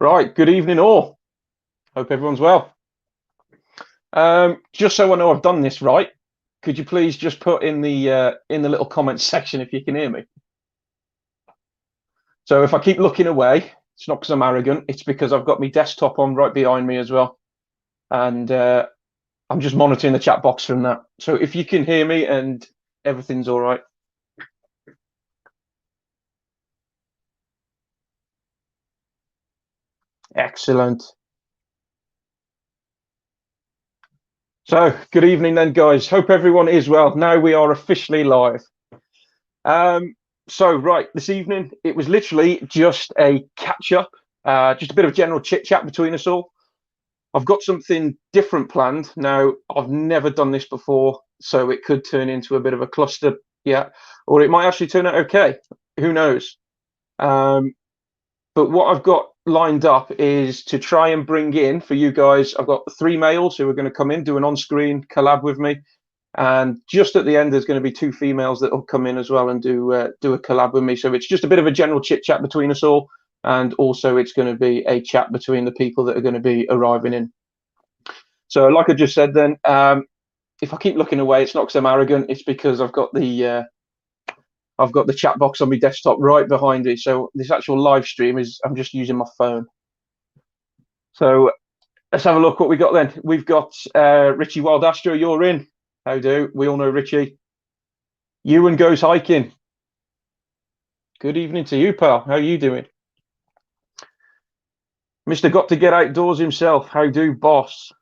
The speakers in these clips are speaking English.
Right, good evening all. Hope everyone's well. Just so I know I've done this right, could you please just put in the little comments section if you can hear me? So if I keep looking away, it's not because I'm arrogant, it's because I've got my desktop on right behind me as well. And I'm just monitoring the chat box from that. So if you can hear me and everything's all right. Excellent. So good evening then, guys. Hope everyone is well. Now we are officially live. Um, right, this evening it was literally just a catch up, just a bit of general chit chat between us all. I've got something different planned now. I've never done this before, so it could turn into a bit of a cluster, yeah, or it might actually turn out okay. Who knows? Um, but what I've got lined up is to try and bring in for you guys. I've got three males who are going to come in, do an on-screen collab with me. And just at the end, there's going to be two females that will come in as well and do a collab with me. So it's just a bit of a general chit chat between us all, and also it's going to be a chat between the people that are going to be arriving in. So, like I just said, then if I keep looking away, it's not because I'm arrogant. It's because I've got the chat box on my desktop right behind it. So this actual live stream is I'm just using my phone. So let's have a look what we got then. We've got Richie Wild Astro. You're in. How do we all know Richie? Ewan goes hiking. Good evening to you, pal. How are you doing? Mr. Got to Get Outdoors himself. How do, boss?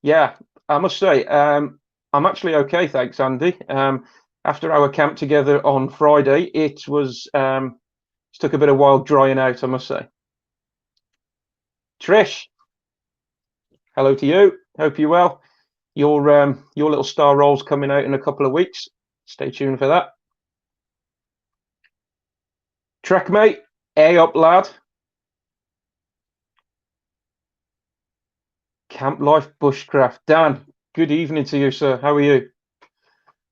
Yeah, I must say, I'm actually okay, thanks, Andy. After our camp together on Friday, it took a bit of while drying out, I must say. Trish, hello to you. Hope you're well. Your little star roll's coming out in a couple of weeks. Stay tuned for that. Trek mate, A up, lad. Camp life bushcraft. Dan, good evening to you, sir. How are you?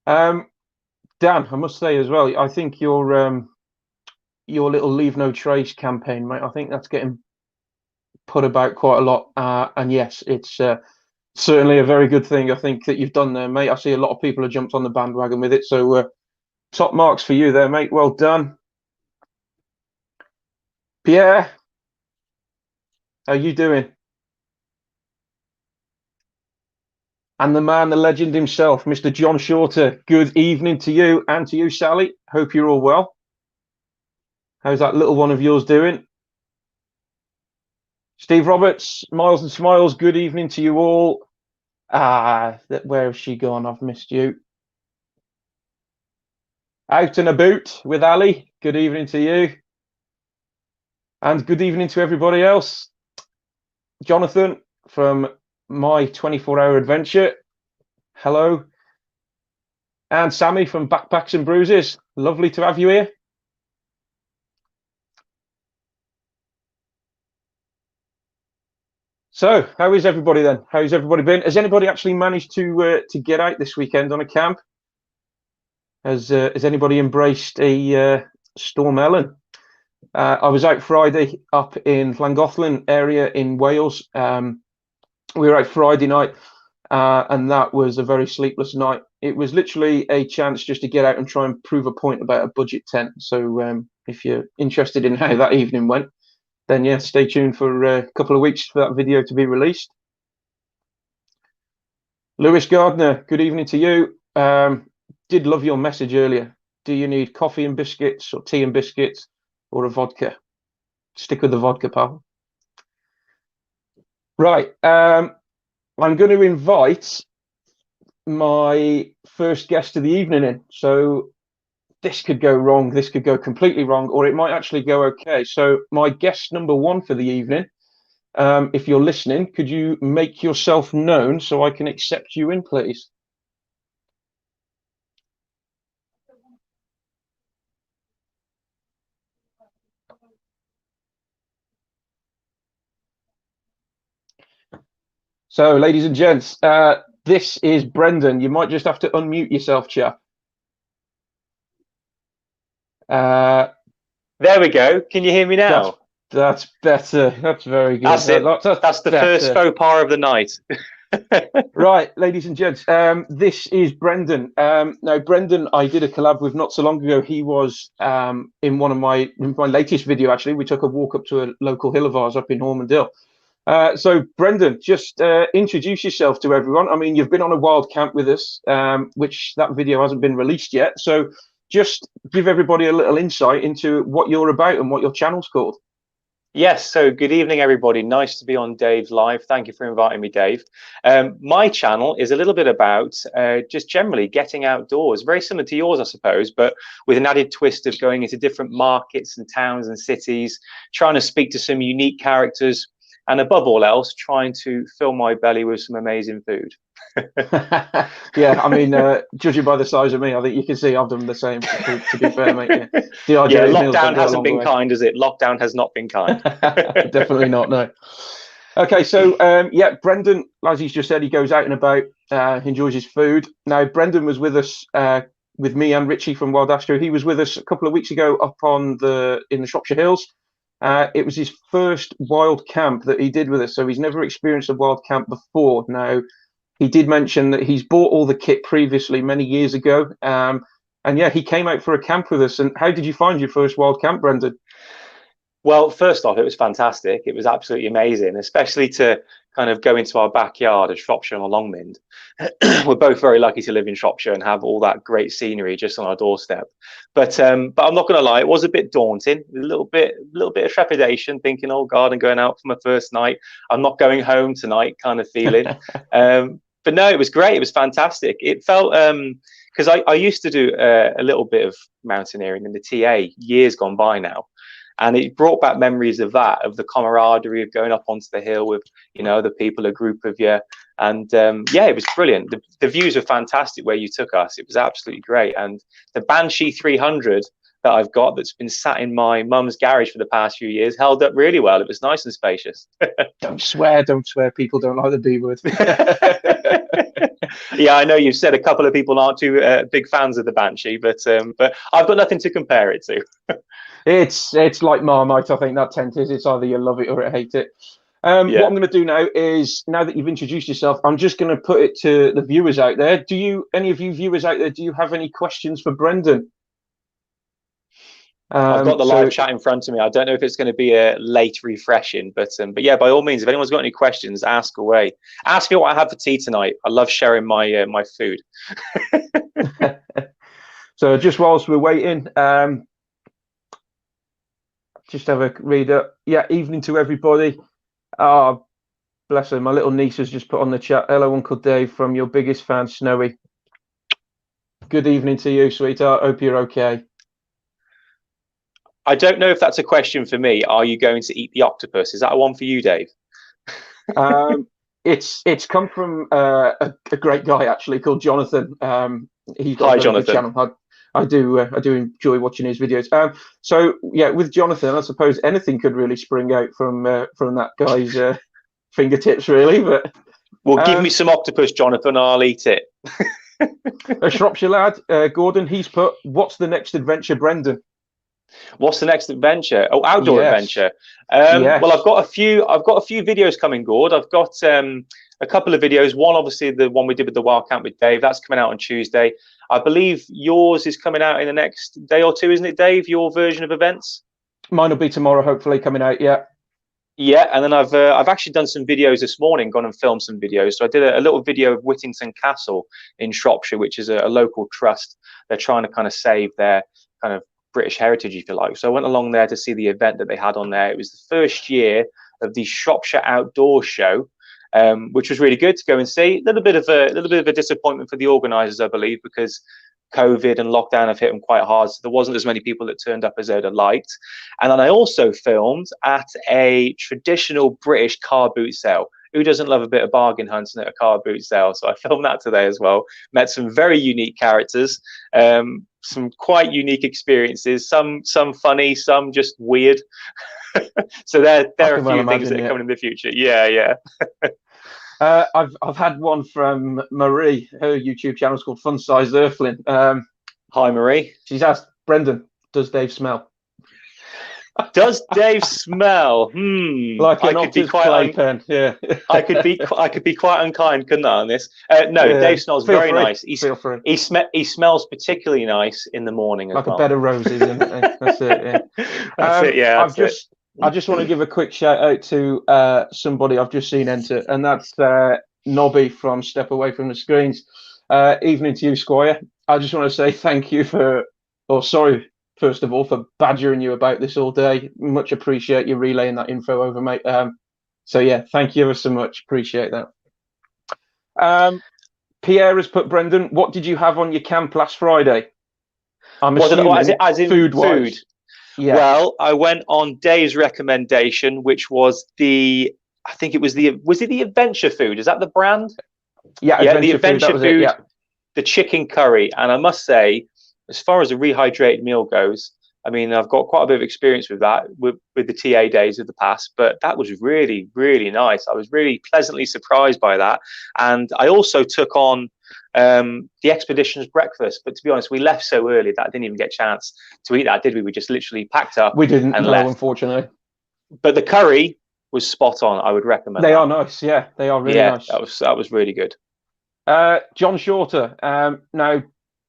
Dan, I must say as well, I think your little Leave No Trace campaign, mate, I think that's getting put about quite a lot. And yes, it's certainly a very good thing, I think, that you've done there, mate. I see a lot of people have jumped on the bandwagon with it. So top marks for you there, mate. Well done. Pierre, how you doing? And the man, the legend himself, Mr. John Shorter. Good evening to you and to you, Sally. Hope you're all well. How's that little one of yours doing? Steve Roberts, Miles and Smiles, good evening to you all. Where has she gone? I've missed you. Out and about with Ali, good evening to you. And good evening to everybody else. Jonathan from My 24-Hour Adventure, hello. And Sammy from Backpacks and Bruises, lovely to have you here. So, how is everybody then? How's everybody been? Has anybody actually managed to get out this weekend on a camp? Has anybody embraced a Storm Ellen? I was out Friday up in Llangollen area in Wales. We were out Friday night, and that was a very sleepless night. It was literally a chance just to get out and try and prove a point about a budget tent. So if you're interested in how that evening went, then yeah, stay tuned for a couple of weeks for that video to be released. Lewis Gardner, good evening to you. Did love your message earlier. Do you need coffee and biscuits or tea and biscuits or a vodka? Stick with the vodka, pal. Right. I'm going to invite my first guest of the evening in. So this could go wrong. This could go completely wrong, or it might actually go okay. So my guest number one for the evening, if you're listening, could you make yourself known so I can accept you in, please? So, ladies and gents, this is Brendan. You might just have to unmute yourself, chap. There we go. Can you hear me now? That's better. That's very good. That's it. That's That's the first better. faux pas of the night. Right, ladies and gents, this is Brendan. Now, Brendan, I did a collab with not so long ago. He was in in my latest video. Actually, we took a walk up to a local hill of ours up in Hormondale. So, Brendan, just introduce yourself to everyone. I mean, you've been on a wild camp with us, which that video hasn't been released yet. So, just give everybody a little insight into what you're about and what your channel's called. Yes, so good evening, everybody. Nice to be on Dave's live. Thank you for inviting me, Dave. My channel is a little bit about just generally getting outdoors, very similar to yours, I suppose, but with an added twist of going into different markets and towns and cities, trying to speak to some unique characters, and above all else, trying to fill my belly with some amazing food. Yeah, I mean, judging by the size of me, I think you can see I've done the same. To be fair, mate. Yeah. Yeah, Dehydrated meals don't lockdown go a hasn't long been way. kind, has it? Lockdown has not been kind. Definitely not. No. Okay, so yeah, Brendan, as he's just said, he goes out and about, enjoys his food. Now, Brendan was with us, with me and Richie from Wild Astro. He was with us a couple of weeks ago up on in the Shropshire Hills. It was his first wild camp that he did with us, so he's never experienced a wild camp before. Now, he did mention that he's bought all the kit previously many years ago. And yeah, he came out for a camp with us. And how did you find your first wild camp, Brendan? Well, first off, it was fantastic. It was absolutely amazing, especially to kind of go into our backyard of Shropshire and Longmynd. We're both very lucky to live in Shropshire and have all that great scenery just on our doorstep. But I'm not going to lie, it was a bit daunting, a little bit of trepidation, thinking, oh God, I'm going out for my first night. I'm not going home tonight, kind of feeling. But no, it was great. It was fantastic. It felt because I used to do a little bit of mountaineering in the TA years gone by now. And it brought back memories of that, of the camaraderie of going up onto the hill with, the people, a group of you. And yeah, it was brilliant. The views were fantastic where you took us. It was absolutely great. And the Banshee 300 that I've got that's been sat in my mum's garage for the past few years held up really well. It was nice and spacious. Don't swear. People don't like the B word. Yeah, I know you've said a couple of people aren't too big fans of the Banshee, but I've got nothing to compare it to. It's like Marmite. I think that tent is. It's either you love it or you hate it. Yeah. What I'm going to do now is, now that you've introduced yourself, I'm just going to put it to the viewers out there. Any of you viewers out there, do you have any questions for Brendan? I've got the live chat in front of me. I don't know if it's going to be a late refreshing, but yeah, by all means, if anyone's got any questions, ask away. Ask me what I have for tea tonight. I love sharing my my food. So just whilst we're waiting, just have a read up. Yeah, evening to everybody. Oh, bless her. My little niece has just put on the chat. Hello, Uncle Dave, from your biggest fan, Snowy. Good evening to you, sweetheart. Hope you're okay. I don't know if that's a question for me. Are you going to eat the octopus? Is that a one for you, Dave? It's come from a great guy actually called Jonathan. He's got Hi, a very good Jonathan. channel. I do enjoy watching his videos. So yeah, with Jonathan, I suppose anything could really spring out from that guy's fingertips, really. But well, give me some octopus, Jonathan. I'll eat it. A Shropshire lad, Gordon. He's put, "What's the next adventure, Brendan?" What's the next adventure? Oh, outdoor adventure. Yes. Well, I've got a few videos coming, Gord. I've got a couple of videos. One, obviously, the one we did with the Wild Camp with Dave. That's coming out on Tuesday. I believe yours is coming out in the next day or two, isn't it, Dave? Your version of events. Mine will be tomorrow, hopefully, coming out. Yeah. Yeah, and then I've actually done some videos this morning, gone and filmed some videos. So I did a little video of Whittington Castle in Shropshire, which is a local trust. They're trying to kind of save their kind of British heritage, if you like. So I went along there to see the event that they had on there. It was the first year of the Shropshire Outdoor Show, which was really good to go and see. A little bit of a disappointment for the organisers, I believe, because COVID and lockdown have hit them quite hard. So there wasn't as many people that turned up as they'd have liked. And then I also filmed at a traditional British car boot sale. Who doesn't love a bit of bargain hunting at a car boot sale? So I filmed that today as well. Met some very unique characters, some quite unique experiences. Some funny, some just weird. So there are a few things that are coming in the future. Yeah. I've had one from Marie. Her YouTube channel is called Fun Sized Earthling. Hi, Marie. She's asked, Brendan, does Dave smell? Does Dave smell? Like I an could be otters quite playpen. Yeah. I could be quite unkind, couldn't I, on this? No, Yeah. Dave smells Feel very free. nice. Feel free. He smells particularly nice in the morning as Like a well. bed of roses, isn't it? That's it. Yeah. That's it. Yeah, I've that's it. just I just want to give a quick shout out to somebody I've just seen enter, and that's Nobby from Step Away from the Screens. Evening to you, Squire. I just want to say thank you or sorry, first of all, for badgering you about this all day. Much appreciate you relaying that info over, mate. So yeah, thank you ever so much. Appreciate that. Pierre has put, Brendan, what did you have on your camp last Friday? I'm assuming as in food food? wise. Yeah. Well, I went on Dave's recommendation, which was I think it was the Adventure Food? Is that the brand? Yeah, Yeah, the Adventure Food. That Adventure was it. Food, Yeah. the chicken curry. And I must say, as far as a rehydrated meal goes, I mean, I've got quite a bit of experience with that with the TA days of the past, but that was really, really nice. I was really pleasantly surprised by that. And I also took on the expedition's breakfast, but to be honest, we left so early that I didn't even get a chance to eat that, did we? We just literally packed up We didn't and know, left. unfortunately. But the curry was spot on. I would recommend They that. are nice. Yeah, they are really Yeah, nice. that was really good. John Shorter. Now,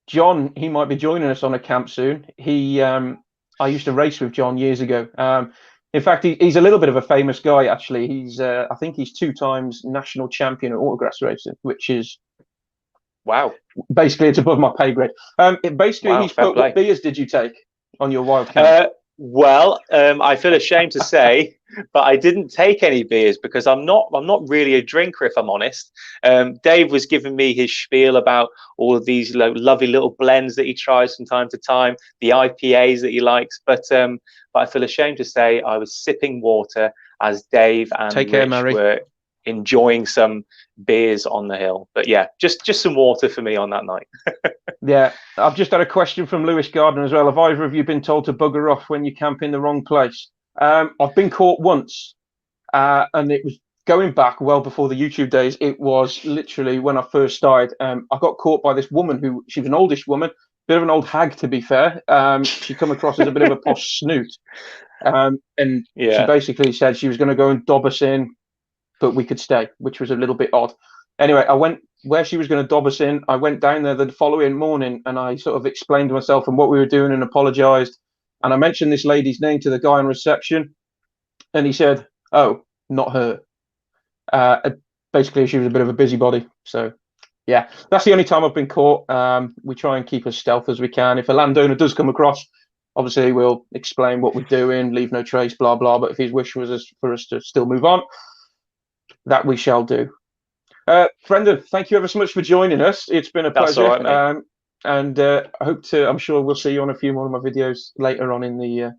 John, he might be joining us on a camp soon. I used to race with John years ago. In fact, he's a little bit of a famous guy, actually. I think he's 2 times national champion at autograss racing, which is Wow. Basically, it's above my pay grade. He's put, what beers did you take on your wild camp? Well, I feel ashamed to say, but I didn't take any beers because I'm not really a drinker, if I'm honest. Dave was giving me his spiel about all of these lovely little blends that he tries from time to time, the IPAs that he likes, but I feel ashamed to say I was sipping water as Dave and Rich were enjoying some beers on the hill. But yeah, just some water for me on that night. Yeah, I've just had a question from Lewis Gardner as well. Have either of you been told to bugger off when you camp in the wrong place? I've been caught once, and it was going back well before the YouTube days. It was literally when I first started. I got caught by this woman she was an oldish woman, bit of an old hag to be fair. She come across as a bit of a posh snoot, and she basically said she was going to go and dob us in, but we could stay, which was a little bit odd. Anyway, I went where she was going to dob us in. I went down there the following morning and I sort of explained to myself and what we were doing and apologized. And I mentioned this lady's name to the guy on reception, and he said, "Oh, not her." Basically, she was a bit of a busybody. So, yeah, that's the only time I've been caught. We try and keep as stealth as we can. If a landowner does come across, obviously we'll explain what we're doing, leave no trace, blah blah. But if his wish was for us to still move on, that we shall do. Brendan, thank you ever so much for joining us. It's been a pleasure. All right, mate. And I'm sure we'll see you on a few more of my videos later on in the year.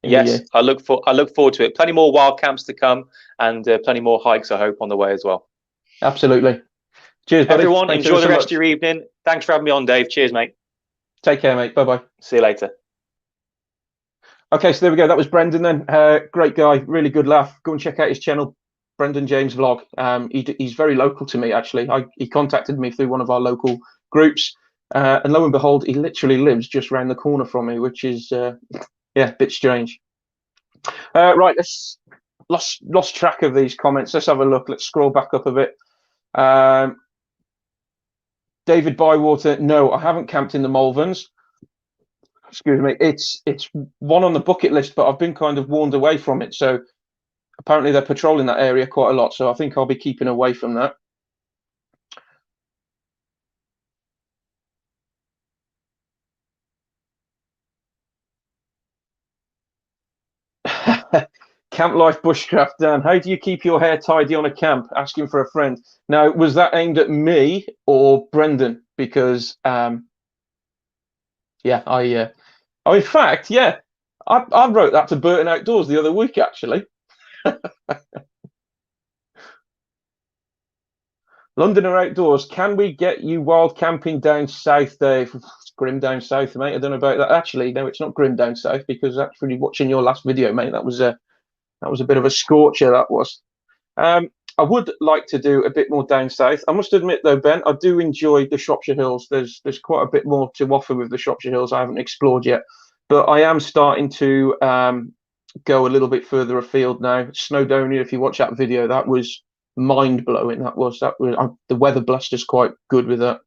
Yes, I look forward to it. Plenty more wild camps to come, and plenty more hikes, I hope, on the way as well. Absolutely. Cheers, buddy. Everyone, enjoy the rest of your evening. Thanks for having me on, Dave. Cheers, mate. Take care, mate. Bye-bye. See you later. Okay, so there we go. That was Brendan then. Great guy, really good laugh. Go and check out his channel, Brendan James Vlog. He's very local to me, actually. He contacted me through one of our local groups, and lo and behold, he literally lives just around the corner from me, which is a bit strange. Right, let's lost track of these comments. Let's have a look. Let's scroll back up a bit. David Bywater, no, I haven't camped in the Malverns. Excuse me. It's one on the bucket list, but I've been kind of warned away from it. So apparently they're patrolling that area quite a lot. So I think I'll be keeping away from that. Camp life bushcraft, Dan. How do you keep your hair tidy on a camp? Asking for a friend. Now, was that aimed at me or Brendan? Because in fact, I wrote that to Burton Outdoors the other week, actually. Londoner Outdoors, can we get you wild camping down south, Dave? It's grim down south, mate. I don't know about that. Actually, no, it's not grim down south, because actually watching your last video, mate, that was a bit of a scorcher, that was. I would like to do a bit more down south. I must admit, though, Ben, I do enjoy the Shropshire Hills. There's quite a bit more to offer with the Shropshire Hills I haven't explored yet. But I am starting to go a little bit further afield now. Snowdonia, if you watch that video, that was mind blowing. The weather blessed us quite good with that.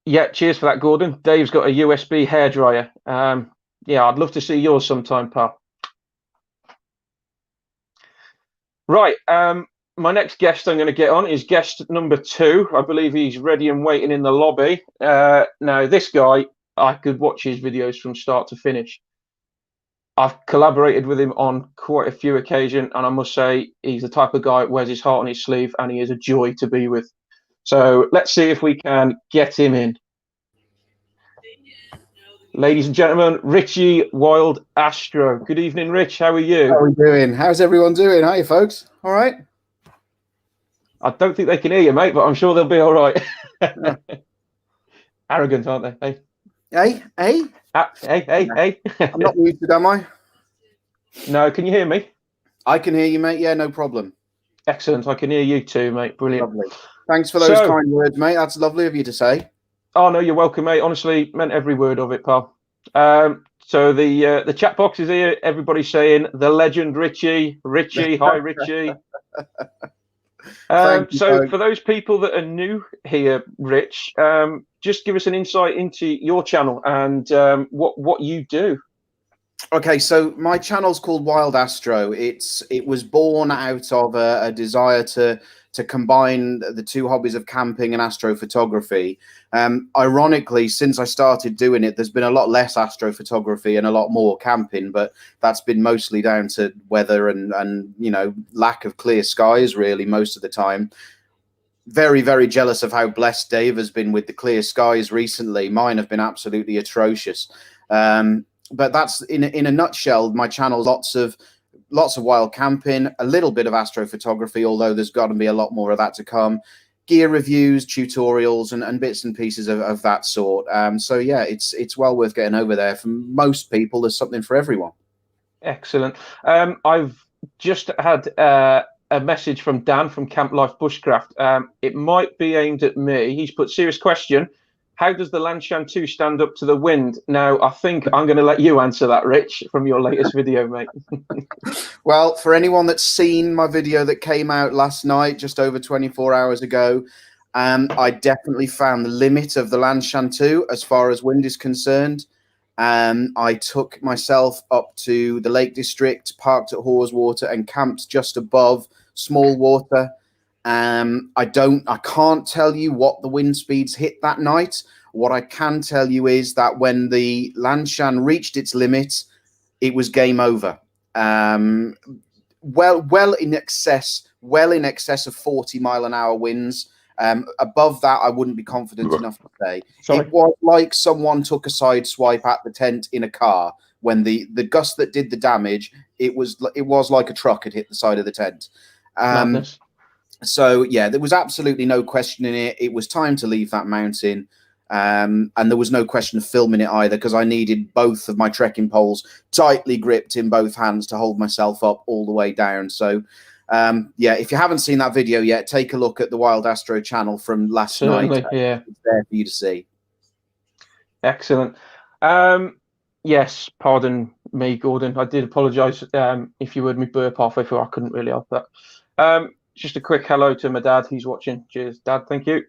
Yeah, cheers for that, Gordon. Dave's got a USB hairdryer. Yeah, I'd love to see yours sometime, pal. Right. My next guest I'm going to get on is guest number 2. I believe he's ready and waiting in the lobby. Now, this guy, I could watch his videos from start to finish. I've collaborated with him on quite a few occasions, and I must say he's the type of guy that wears his heart on his sleeve, and he is a joy to be with. So let's see if we can get him in. Ladies and gentlemen, Richie Wild Astro. Good evening, Rich. How are you? How are we doing? How's everyone doing? Hi, folks. All right? I don't think they can hear you, mate, but I'm sure they'll be all right. Arrogant, aren't they? Hey? Hey? Hey. I'm not muted, am I? No, can you hear me? I can hear you, mate. Yeah, no problem. Excellent. I can hear you too, mate. Brilliant. Lovely. Thanks for those kind words, mate. That's lovely of you to say. Oh, no, you're welcome, mate. Honestly, meant every word of it, pal. So the chat box is here. Everybody's saying the legend Richie. Hi, Richie. So for those people that are new here, Rich, just give us an insight into your channel and what you do. Okay, so my channel's called Wild Astro. It was born out of a desire to combine the two hobbies of camping and astrophotography. Ironically, since I started doing it, there's been a lot less astrophotography and a lot more camping, but that's been mostly down to weather and you know, lack of clear skies really most of the time. Very, very jealous of how blessed Dave has been with the clear skies recently. Mine have been absolutely atrocious. But that's in a nutshell, my channel. Lots of wild camping, a little bit of astrophotography, although there's got to be a lot more of that to come. Gear reviews, tutorials, and bits and pieces of that sort. So yeah, it's well worth getting over there. For most people, there's something for everyone. Excellent. I've just had a message from Dan from Camp Life Bushcraft. It might be aimed at me. He's put serious question. How does the Lanshan 2 stand up to the wind? Now, I think I'm going to let you answer that, Rich, from your latest video, mate. Well, for anyone that's seen my video that came out last night, just over 24 hours ago, I definitely found the limit of the Lanshan 2 as far as wind is concerned. I took myself up to the Lake District, parked at Haweswater, and camped just above Small Water. I can't tell you what the wind speeds hit that night. What I can tell you is that when the Lanshan reached its limit, it was game over. Well in excess of 40-mile-an-hour winds. Above that, I wouldn't be confident enough to say. Sorry. It was like someone took a side swipe at the tent in a car. When the gust that did the damage, it was like a truck had hit the side of the tent. So yeah, there was absolutely no questioning it. It was time to leave that mountain. And there was no question of filming it either, because I needed both of my trekking poles tightly gripped in both hands to hold myself up all the way down. So yeah, if you haven't seen that video yet, take a look at the Wild Astro channel from last night. Yeah, it's there for you to see. Excellent. Yes, pardon me, Gordon. I did apologise if you heard me burp halfway through. I couldn't really help that. Just a quick hello to my dad. He's watching. Cheers, Dad. Thank you.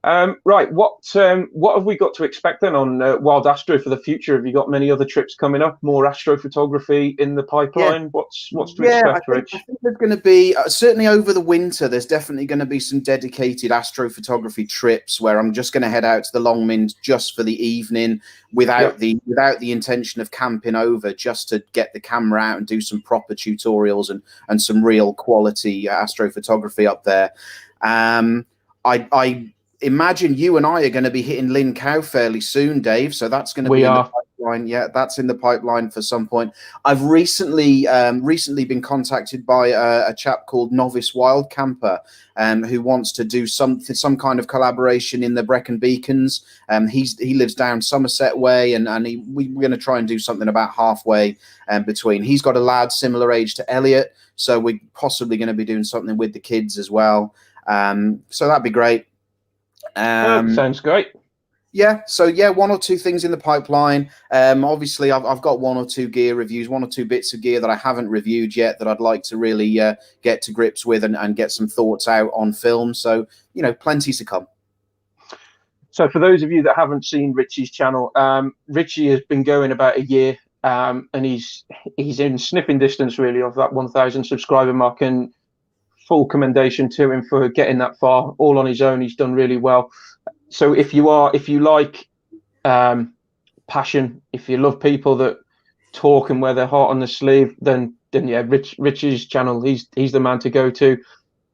Right, what have we got to expect then on Wild Astro for the future? Have you got many other trips coming up? More astrophotography in the pipeline? Yeah. What's to expect, Rich? I think there's going to be certainly over the winter. There's definitely going to be some dedicated astrophotography trips where I'm just going to head out to the Longmynd just for the evening, without the intention of camping over, just to get the camera out and do some proper tutorials and some real quality astrophotography up there. I imagine you and I are going to be hitting Lynn Cow fairly soon, Dave. So that's going to be in the pipeline. Yeah, that's in the pipeline for some point. I've recently been contacted by a chap called Novice Wild Camper, who wants to do some kind of collaboration in the Brecon Beacons. He lives down Somerset way, and we're going to try and do something about halfway between. He's got a lad similar age to Elliot, so we're possibly going to be doing something with the kids as well. So that'd be great. Sounds great. Yeah, so yeah, one or two things in the pipeline. Obviously, I've got one or two gear reviews, one or two bits of gear that I haven't reviewed yet that I'd like to really get to grips with and get some thoughts out on film. So, plenty to come. So for those of you that haven't seen Richie's channel, Richie has been going about a year, and he's in sniffing distance really of that 1,000 subscriber mark, and full commendation to him for getting that far all on his own. He's done really well. So if you like passion, if you love people that talk and wear their heart on the sleeve, then yeah, Richie's channel, he's the man to go to.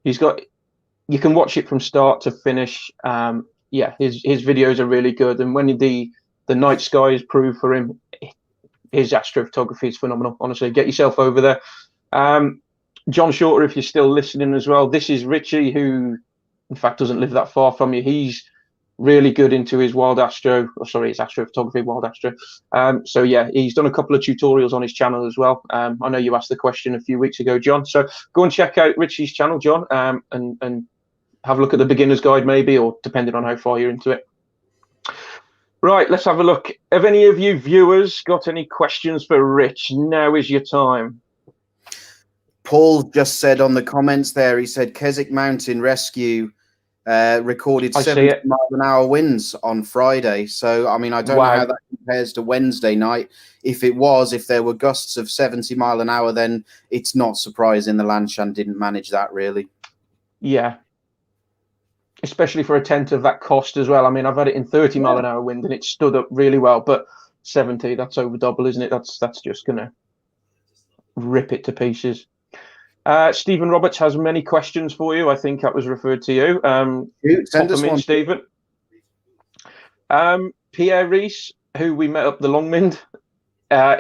You can watch it from start to finish. Yeah, his videos are really good, and when the night sky is proved for him, his astrophotography is phenomenal. Honestly, get yourself over there. John Shorter, if you're still listening as well, this is Richie, who in fact doesn't live that far from you. He's really good into his his astrophotography, wild astro. So yeah, he's done a couple of tutorials on his channel as well. I know you asked the question a few weeks ago, John. So go and check out Richie's channel, John, and have a look at the beginner's guide maybe, or depending on how far you're into it. Right, let's have a look. Have any of you viewers got any questions for Rich? Now is your time. Paul just said on the comments there, he said Keswick Mountain Rescue recorded 70-mile-an-hour winds on Friday. So, I mean, I don't know how that compares to Wednesday night. If there were gusts of 70 mile an hour, then it's not surprising the Lanshan didn't manage that, really. Yeah. Especially for a tent of that cost as well. I mean, I've had it in 30 mile an hour wind and it stood up really well, but 70, that's over double, isn't it? That's just going to rip it to pieces. Stephen Roberts has many questions for you. I think that was referred to you. Send us one, Stephen. Pierre Reese, who we met up the Longmynd,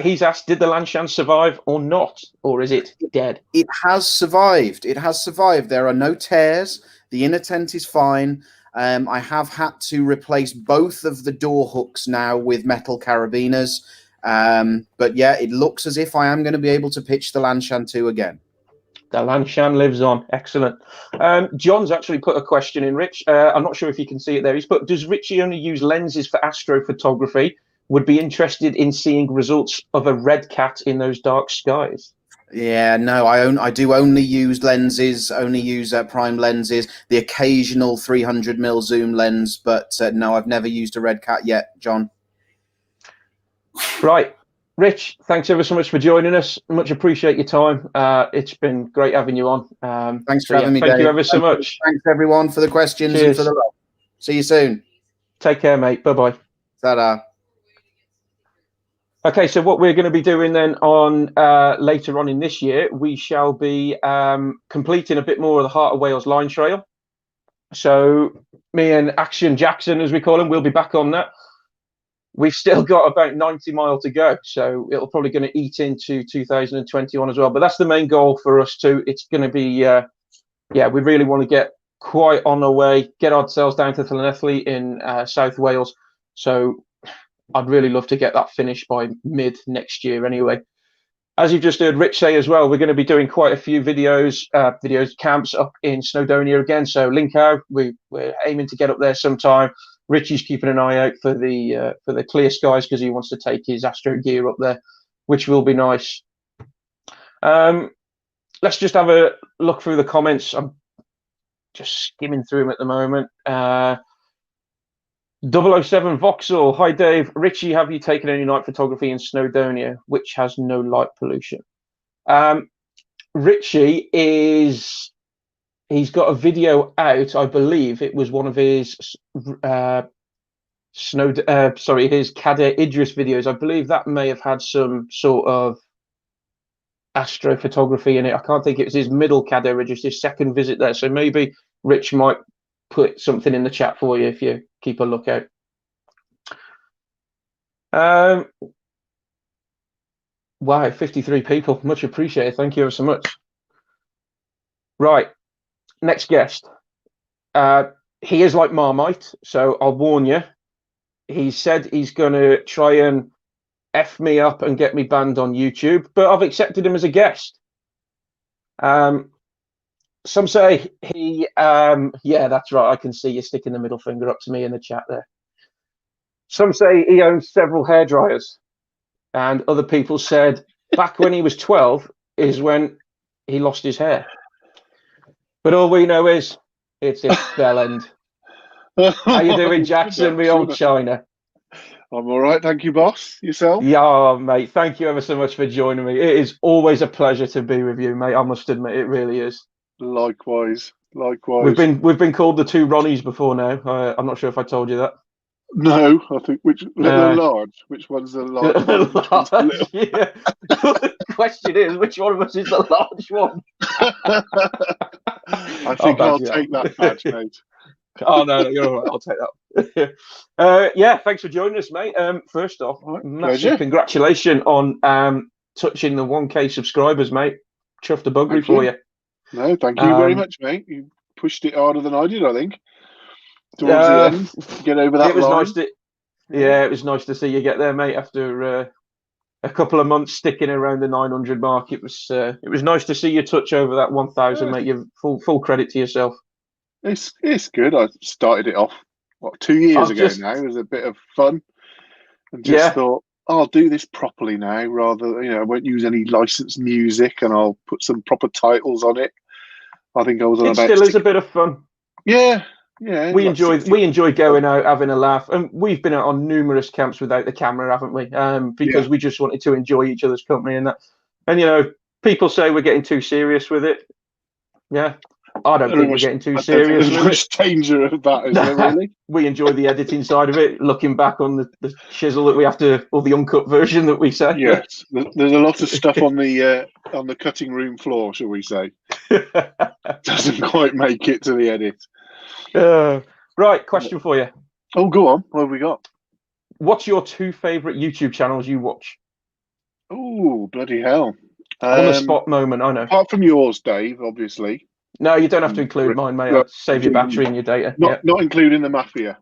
he's asked, did the Lanshan survive or not? Or is it dead? It has survived. It has survived. There are no tears. The inner tent is fine. I have had to replace both of the door hooks now with metal carabiners. But yeah, it looks as if I am going to be able to pitch the Lanshan 2 again. The Lanshan lives on. Excellent. John's actually put a question in, Rich. I'm not sure if you can see it there. He's put, does Richie only use lenses for astrophotography? Would be interested in seeing results of a red cat in those dark skies. Yeah, no, I do only use lenses, prime lenses, the occasional 300mm zoom lens, but no, I've never used a red cat yet, John. Right. Rich, thanks ever so much for joining us. Much appreciate your time. It's been great having you on. Thanks for having me, Thank Dave. you ever so much. Thanks, everyone, for the questions. Cheers. And for the love. See you soon. Take care, mate. Bye-bye. Ta-da. Okay, so what we're going to be doing then on later on in this year, we shall be completing a bit more of the Heart of Wales line trail. So me and Action Jackson, as we call him, we'll be back on that. We've still got about 90 miles to go, so it'll probably going to eat into 2021 as well. But that's the main goal for us too. It's going to be, yeah, we really want to get quite on our way, get ourselves down to Llanelli in South Wales. So I'd really love to get that finished by mid next year anyway. As you've just heard Rich say as well, we're going to be doing quite a few videos camps up in Snowdonia again. So link out, we're aiming to get up there sometime. Richie's keeping an eye out for the clear skies because he wants to take his astro gear up there, which will be nice. Let's just have a look through the comments. I'm just skimming through them at the moment. 007 Vauxhall, hi Dave. Richie, have you taken any night photography in Snowdonia, which has no light pollution? Richie he's got a video out. I believe it was one of his his Kader Idris videos. I believe that may have had some sort of astrophotography in it. I can't think it was his middle Kader Idris, his second visit there. So maybe Rich might put something in the chat for you if you keep a lookout. Wow, 53 people. Much appreciated. Thank you ever so much. Right. Next guest. He is like Marmite, so I'll warn you. He said he's going to try and F me up and get me banned on YouTube, but I've accepted him as a guest. Some say he, yeah, that's right. I can see you sticking the middle finger up to me in the chat there. Some say he owns several hairdryers, and other people said back when he was 12 is when he lost his hair. But all we know is it's in bell end. How you doing, Jackson, me old China? I'm all right, thank you, boss. Yourself? Yeah, mate, thank you ever so much for joining me. It is always a pleasure to be with you, mate. I must admit, it really is. Likewise. We've been called the two Ronnies before now. I'm not sure if I told you that. No, I think which little and large. Which one's the large one? Which one's the little? Yeah. The question is, which one of us is the large one? I think I'll take that badge, mate. Oh no, you're all right. I'll take that. Yeah, thanks for joining us, mate. First off, massive congratulations on touching the 1K subscribers, mate. Chuffed the buggery for you. No, thank you very much, mate. You pushed it harder than I did, I think. Towards the end, get over that line. It was nice to see you get there, mate. After a couple of months sticking around the 900 mark, it was nice to see you touch over that 1,000, mate. You full credit to yourself. It's good. I started it off 2 years ago now. It was a bit of fun, and just thought I'll do this properly now. Rather, I won't use any licensed music, and I'll put some proper titles on it. I think I was on it about. Still is a bit of fun. Yeah. We enjoy going out, having a laugh, and we've been out on numerous camps without the camera, haven't we? Because we just wanted to enjoy each other's company and that. And people say we're getting too serious with it. Yeah, I don't think we're getting too serious with it. There's much danger of that, is there really? We enjoy the editing side of it, looking back on the chisel that we have to, or the uncut version that we say. Yes, there's a lot of stuff on the cutting room floor, shall we say? Doesn't quite make it to the edit. Right, question for you. Oh, go on. What have we got? What's your two favourite YouTube channels you watch? Oh, bloody hell. On the spot moment, I know. Apart from yours, Dave, obviously. No, you don't have to include mine, mate. I'll save your battery and your data. Not including the Mafia.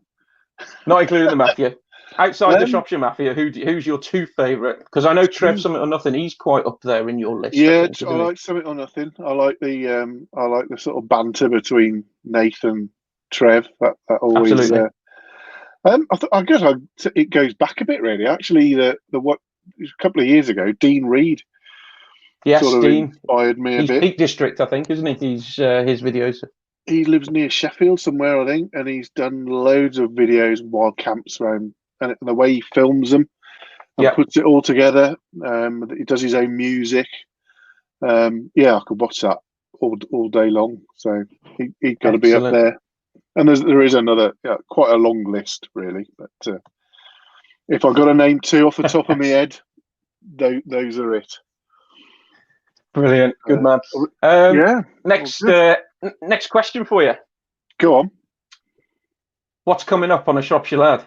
Not including the Mafia. Outside the Shropshire Mafia, who's your two favourite? Because I know Trev Something or Nothing. He's quite up there in your list. Yeah, I like Something or Nothing. I like the sort of banter between Nathan and Trev. That always. Absolutely. I guess it goes back a bit, really. Actually, a couple of years ago, Dean Reed. Yes, sort of Dean inspired me a bit. Peak District, I think, isn't he? He's his videos. He lives near Sheffield somewhere, I think, and he's done loads of videos, wild camps around, and the way he films them and puts it all together. He does his own music. I could watch that all day long. So he's got to be up there. And there is another, quite a long list, really. But if I've got to name two off the top of my head, those are it. Brilliant, good man. Next question for you. Go on. What's coming up on a Shropshire Lad?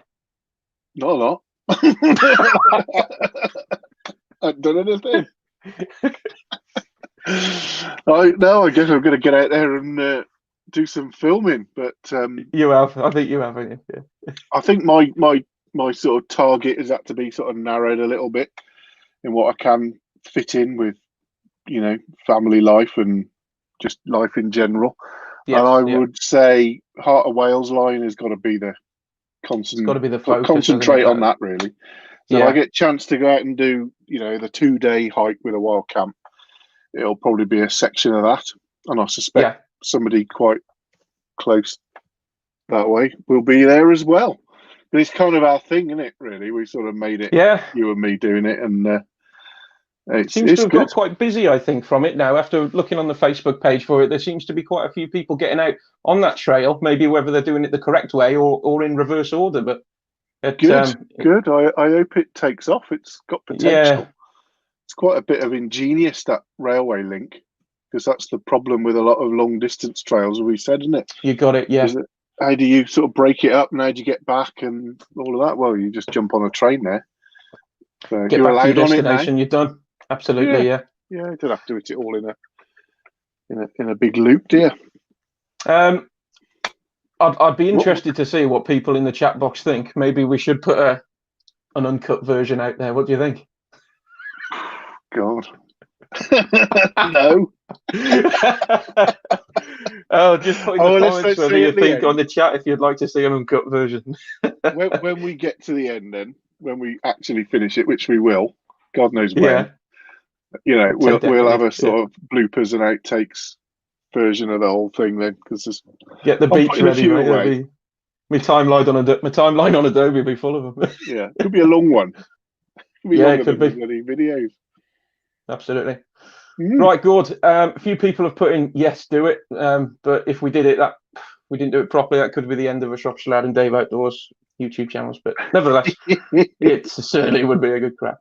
Not a lot. I've done anything. I guess I'm going to get out there and do some filming. But you have. I think you have, haven't you? Yeah. I think my sort of target is that to be sort of narrowed a little bit in what I can fit in with, family life and just life in general. And I would say Heart of Wales line has got to be the constant. It's got to be the focus. Concentrate on that, really. So I get a chance to go out and do, the 2-day hike with a wild camp. It'll probably be a section of that, and I suspect somebody quite close that way will be there as well. But it's kind of our thing, isn't it? Really, we sort of made it. Yeah, you and me doing it, and it seems to have got quite busy, I think, from it now. After looking on the Facebook page for it, there seems to be quite a few people getting out on that trail. Maybe whether they're doing it the correct way or in reverse order. But good. I hope it takes off. It's got potential. Yeah. It's quite a bit of ingenious, that railway link, because that's the problem with a lot of long distance trails, as we said, isn't it? You got it. Yeah. How do you sort of break it up, and how do you get back and all of that? Well, you just jump on a train there. So get you're back to your allowed destination. You're done. Absolutely, yeah. Yeah, you don't have to do it all in a big loop, do you? I'd be interested to see what people in the chat box think. Maybe we should put an uncut version out there. What do you think? God. No. Just put in the comments whether you think on the chat if you'd like to see an uncut version. when we get to the end, then when we actually finish it, which we will, God knows when. Yeah. We'll have a sort of bloopers and outtakes version of the whole thing then, because get the I'm beats putting a ready, few mate. away. My timeline on Adobe will be full of them. Yeah, could be a long one. Could be Yeah, longer it could than be. the bloody videos. Absolutely. Right, good. A few people have put in yes, do it. But if we didn't do it properly, that could be the end of a Shropshire Lad and Dave Outdoors YouTube channels. But nevertheless, it certainly would be a good crack.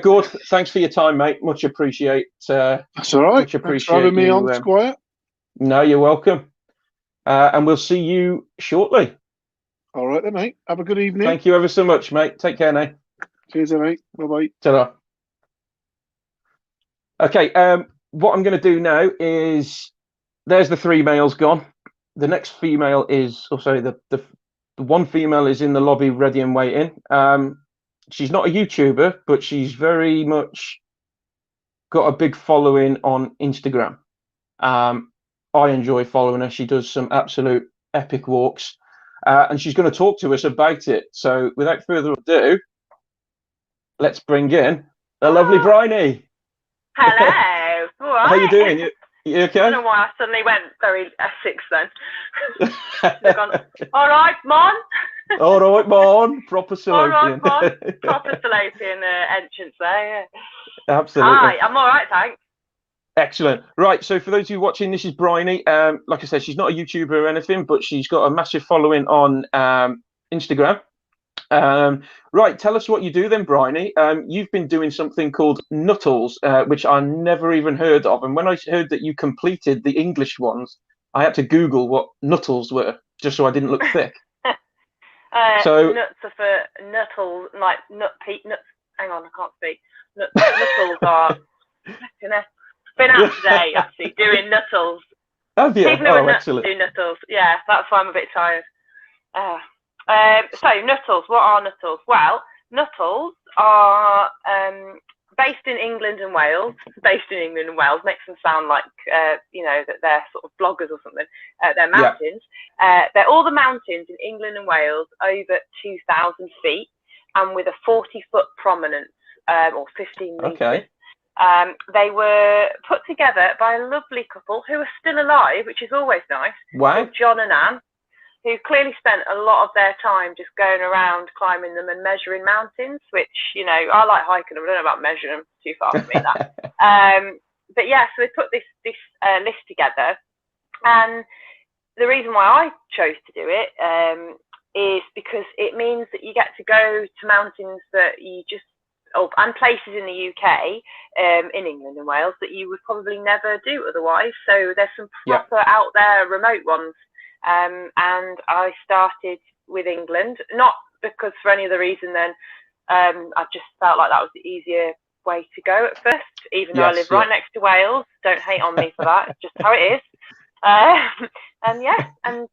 Good. Thanks for your time, mate. Much appreciate. That's all right. Much Thanks appreciate for having me you, on, Squire. No, you're welcome. And we'll see you shortly. All right then, mate. Have a good evening. Thank you ever so much, mate. Take care now. Cheers, then, mate. Bye-bye. Ta-ra. Okay, what I'm going to do now is, there's the 3 males gone. The next female is, the one female is in the lobby ready and waiting. She's not a YouTuber, but she's very much got a big following on Instagram. I enjoy following her. She does some absolute epic walks, and she's going to talk to us about it. So without further ado, let's bring in the lovely Bryony. Hello. All right. How you doing? You okay? I don't know why I suddenly went very Essex then. Gone, all right, Mon. All right, Mon. Proper Salopian. All right, Mon. Proper Salopian entrance there, yeah. Absolutely. Hi, I'm all right, thanks. Excellent. Right, so for those of you watching, this is Bryony. Like I said, she's not a YouTuber or anything, but she's got a massive following on Instagram. Right, tell us what you do then, Bryony. You've been doing something called Nuttles, which I never even heard of. And when I heard that you completed the English ones, I had to Google what Nuttles were, just so I didn't look thick. So nuts are for nuttles, like nuts. Hang on, I can't speak. Nuttles are. Been out today, actually, doing nuttles. Have you? People who are nuts excellent. do nuttles. Yeah, that's why I'm a bit tired. So nuttles, what are nuttles? Well, nuttles are based in England and Wales. Based in England and Wales makes them sound like that they're sort of bloggers or something. They're mountains. Yeah. They're all the mountains in England and Wales over 2,000 feet, and with a 40-foot prominence or 15 meters. Okay. They were put together by a lovely couple who are still alive, which is always nice. Wow. John and Anne, who clearly spent a lot of their time just going around climbing them and measuring mountains, which, I like hiking them. I don't know about measuring them, too far for me, that. But yeah, so they put this list together. And the reason why I chose to do it is because it means that you get to go to mountains that you just, and places in the UK, in England and Wales, that you would probably never do otherwise. So there's some proper out there remote ones. And I started with England, not because for any other reason than I just felt like that was the easier way to go at first, even though I live right next to Wales. Don't hate on me for that, it's just how it is. And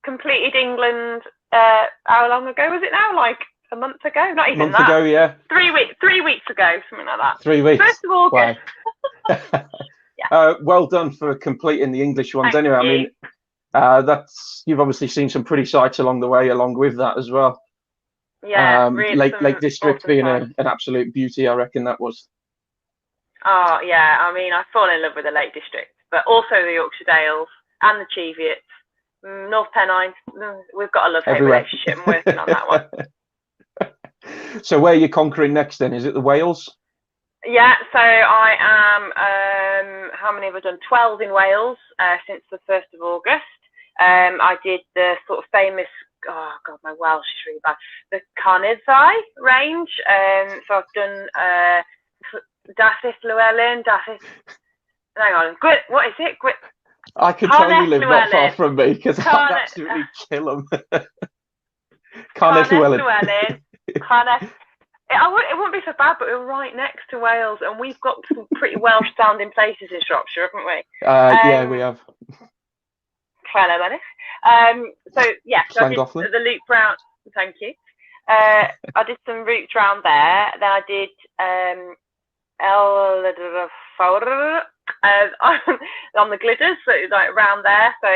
completed England, how long ago was it now? Like a month ago? Not even that. Ago, yeah. 3 weeks ago, something like that. 3 weeks. 1st of August. Wow. Well done for completing the English ones. Thank anyway, you. I mean, you've obviously seen some pretty sights along the way, along with that as well. Yeah, really Lake District awesome being an absolute beauty, I reckon that was. Oh yeah, I mean, I fall in love with the Lake District, but also the Yorkshire Dales and the Cheviots, North Pennines. We've got a love-hate relationship. I'm working on that one. So where are you conquering next then? Is it the Wales? Yeah, so I am, how many have I done? 12 in Wales since the 1st of August. I did the sort of famous, oh God, my Welsh is really bad, the Carnifai range. So I've done Dathys Llewellyn, hang on, what is it? I can tell you live not far from me because I'd absolutely kill them. Carnifai Llewellyn. It wouldn't be so bad, but we're right next to Wales, and we've got some pretty Welsh-sounding places in Shropshire, haven't we? Yeah, we have. So I did the loop round. Thank you. I did some routes around there. Then I did on the Glidders, so like around there. So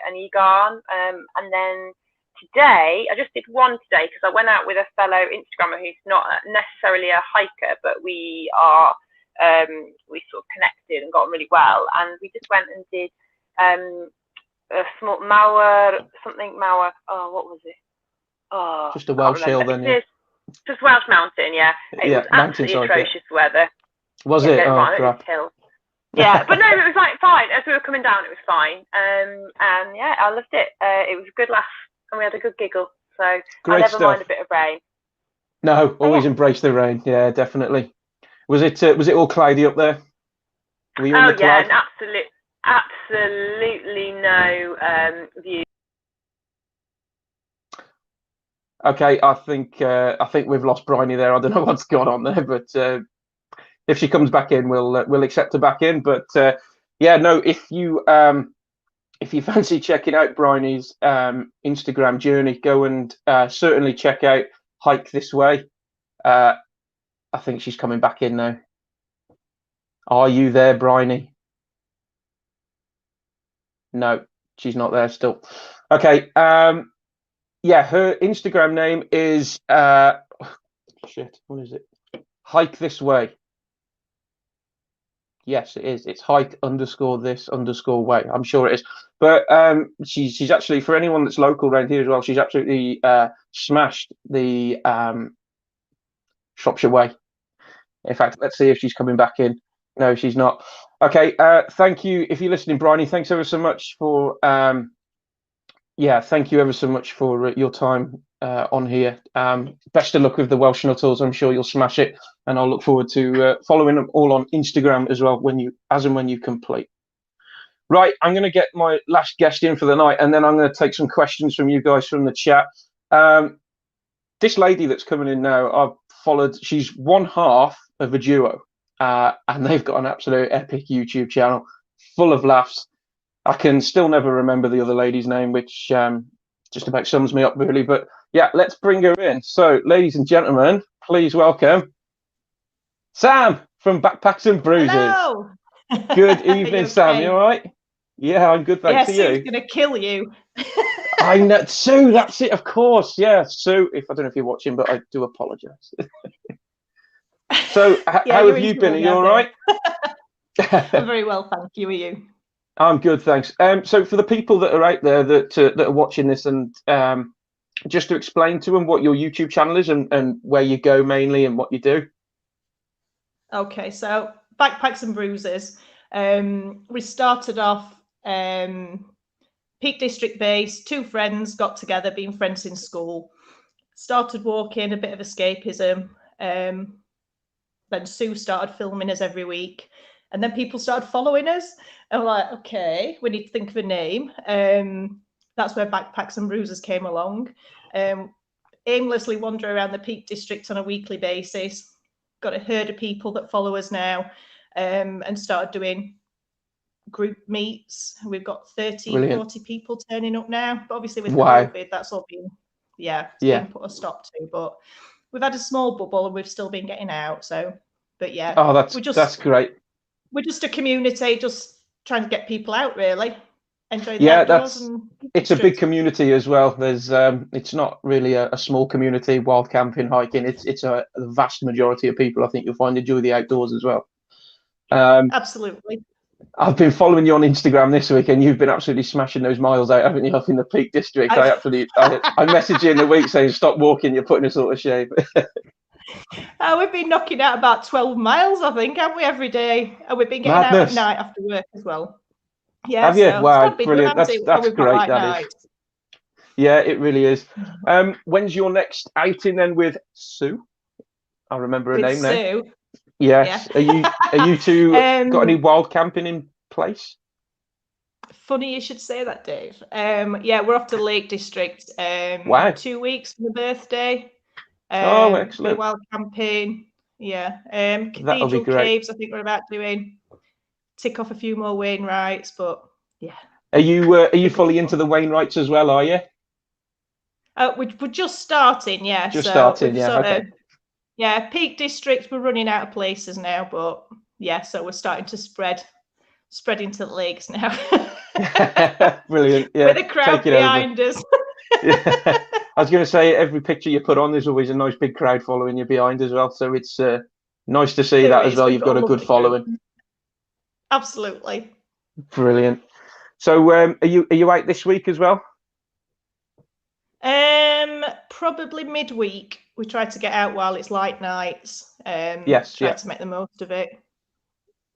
and Egon, and then today, I just did one today because I went out with a fellow Instagrammer who's not necessarily a hiker, but we sort of connected and got on really well, and we just went and did a small Mauer. Oh, what was it? Oh, just a Welsh hill then. Yeah. Just Welsh Mountain, yeah. It was absolutely atrocious weather. Was it? Oh, crap. Hill. Yeah, but no, it was like fine. As we were coming down, it was fine. And yeah, I loved it. It was a good laugh, and we had a good giggle. So Great I never stuff. mind a bit of rain. No, always embrace the rain. Yeah, definitely. Was it all cloudy up there? Were you in the cloud? And absolutely no view. Okay, I think we've lost Bryony there. I don't know what's gone on there, but if she comes back in, we'll accept her back in. But yeah, no, if you fancy checking out Bryony's Instagram journey, go and certainly check out Hike This Way. I think she's coming back in now. Are you there, Bryony? No, she's not there still. Okay. Yeah, her Instagram name is what is it? Hike This Way. Yes, it is. It's hike_this_way. I'm sure it is. But she's actually, for anyone that's local around here as well, she's absolutely smashed the Shropshire Way. In fact, let's see if she's coming back in. No, she's not. Okay, thank you. If you're listening, Bryony, thanks ever so much for thank you ever so much for your time on here. Best of luck with the Welsh Nuttals. I'm sure you'll smash it, and I'll look forward to following them all on Instagram as well when you complete. Right, I'm going to get my last guest in for the night, and then I'm going to take some questions from you guys from the chat. This lady that's coming in now, I've followed. She's one half of a duo, and they've got an absolute epic YouTube channel full of laughs. I can still never remember the other lady's name, which just about sums me up, really. But yeah, let's bring her in. So, ladies and gentlemen, please welcome Sam from Backpacks and Bruises. Hello. Good evening, Sam. You all right? Yeah, I'm good. Thanks. Yeah, to you. Sue's going to kill you. I know, Sue. That's it. Of course. Yeah, Sue. I don't know if you're watching, but I do apologise. So, how have you been? Are you all right? I'm very well, thank you. Are you? I'm good, thanks. So for the people that are out there that are watching this, and just to explain to them what your YouTube channel is and where you go mainly and what you do. Okay, so Backpacks and Bruises. We started off Peak District base. Two friends got together, being friends since school. Started walking, a bit of escapism. Then Sue started filming us every week. And then people started following us. And we're like, okay, we need to think of a name. That's where Backpacks and Bruises came along. Aimlessly wander around the Peak District on a weekly basis. Got a herd of people that follow us now, and started doing group meets. We've got 30, Brilliant. 40 people turning up now. But obviously with COVID, that's all been, been put a stop to. But we've had a small bubble and we've still been getting out. So, but yeah. Oh, that's great. We're just a community, just trying to get people out, really. Enjoy the outdoors. It's a big community as well. There's it's not really a small community, wild camping, hiking. It's a vast majority of people I think you'll find enjoy the outdoors as well. Absolutely. I've been following you on Instagram this week, and you've been absolutely smashing those miles out, haven't you, up in the Peak District? I messaged you in the week saying, stop walking, you're putting us all to shame. We've been knocking out about 12 miles, I think, haven't we, every day? And we've been getting out at night after work as well. Yeah, have you? So wow, brilliant. That's great, that is. Yeah, it really is. When's your next outing then with Sue? I remember her name now. Sue. Yes. Yeah. Are you two got any wild camping in place? Funny you should say that, Dave. Yeah, we're off to the Lake District. Wow. 2 weeks for my birthday. Oh, excellent. Wild camping. Yeah. That'll be great. Caves, I think we're about doing. Tick off a few more Wainwrights, but yeah. Are you fully into the Wainwrights as well, are you? We're just starting, yeah. Just starting, yeah. Okay. Yeah, Peak District, we're running out of places now, but yeah, so we're starting to spread into the lakes now. Brilliant. Yeah. With a crowd behind us. Yeah. I was going to say, every picture you put on, there's always a nice big crowd following you behind as well. So it's nice to see There that as is. well. We've You've got got a good lovely following. group. Absolutely. Brilliant. So are you out this week as well? Probably midweek. We try to get out while it's light nights. Yes. Try to make the most of it.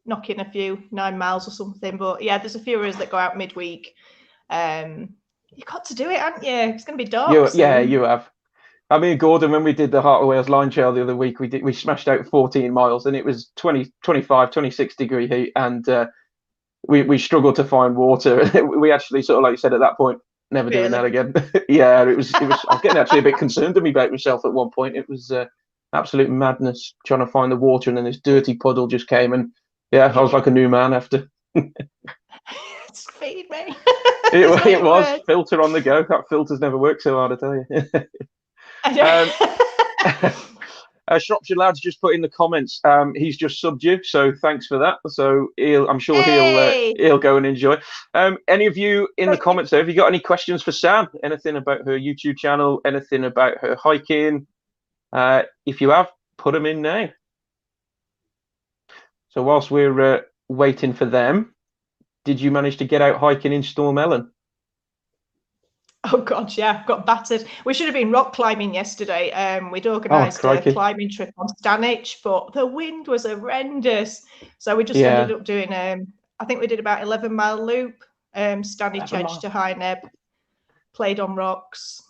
Knock in a few 9 miles or something. But yeah, there's a few of us that go out midweek. You got to do it, haven't you? It's going to be dark soon. Yeah, you have. I mean, Gordon, when we did the Heart of Wales line trail the other week, we smashed out 14 miles, and it was 25, 26 degree heat, and we struggled to find water. We actually sort of, like you said, at that point, never doing that again. Yeah, it was. I was getting actually a bit concerned about myself at one point. It was absolute madness trying to find the water, and then this dirty puddle just came, and yeah, I was like a new man after. Feed me. It was filter on the go. That filter's never worked so hard, I tell you. Shropshire Lad's just put in the comments. He's just subbed you, so thanks for that. So I'm sure he'll go and enjoy. Any of you in the comments there, have you got any questions for Sam? Anything about her YouTube channel? Anything about her hiking? If you have, put them in now. So whilst we're waiting for them, did you manage to get out hiking in Stormellen? Oh God, yeah, got battered. We should have been rock climbing yesterday. We'd organised a climbing trip on Stanwich, but the wind was horrendous. So we just ended up doing I think we did about 11-mile loop, Stanwich Edge to High Neb, played on rocks.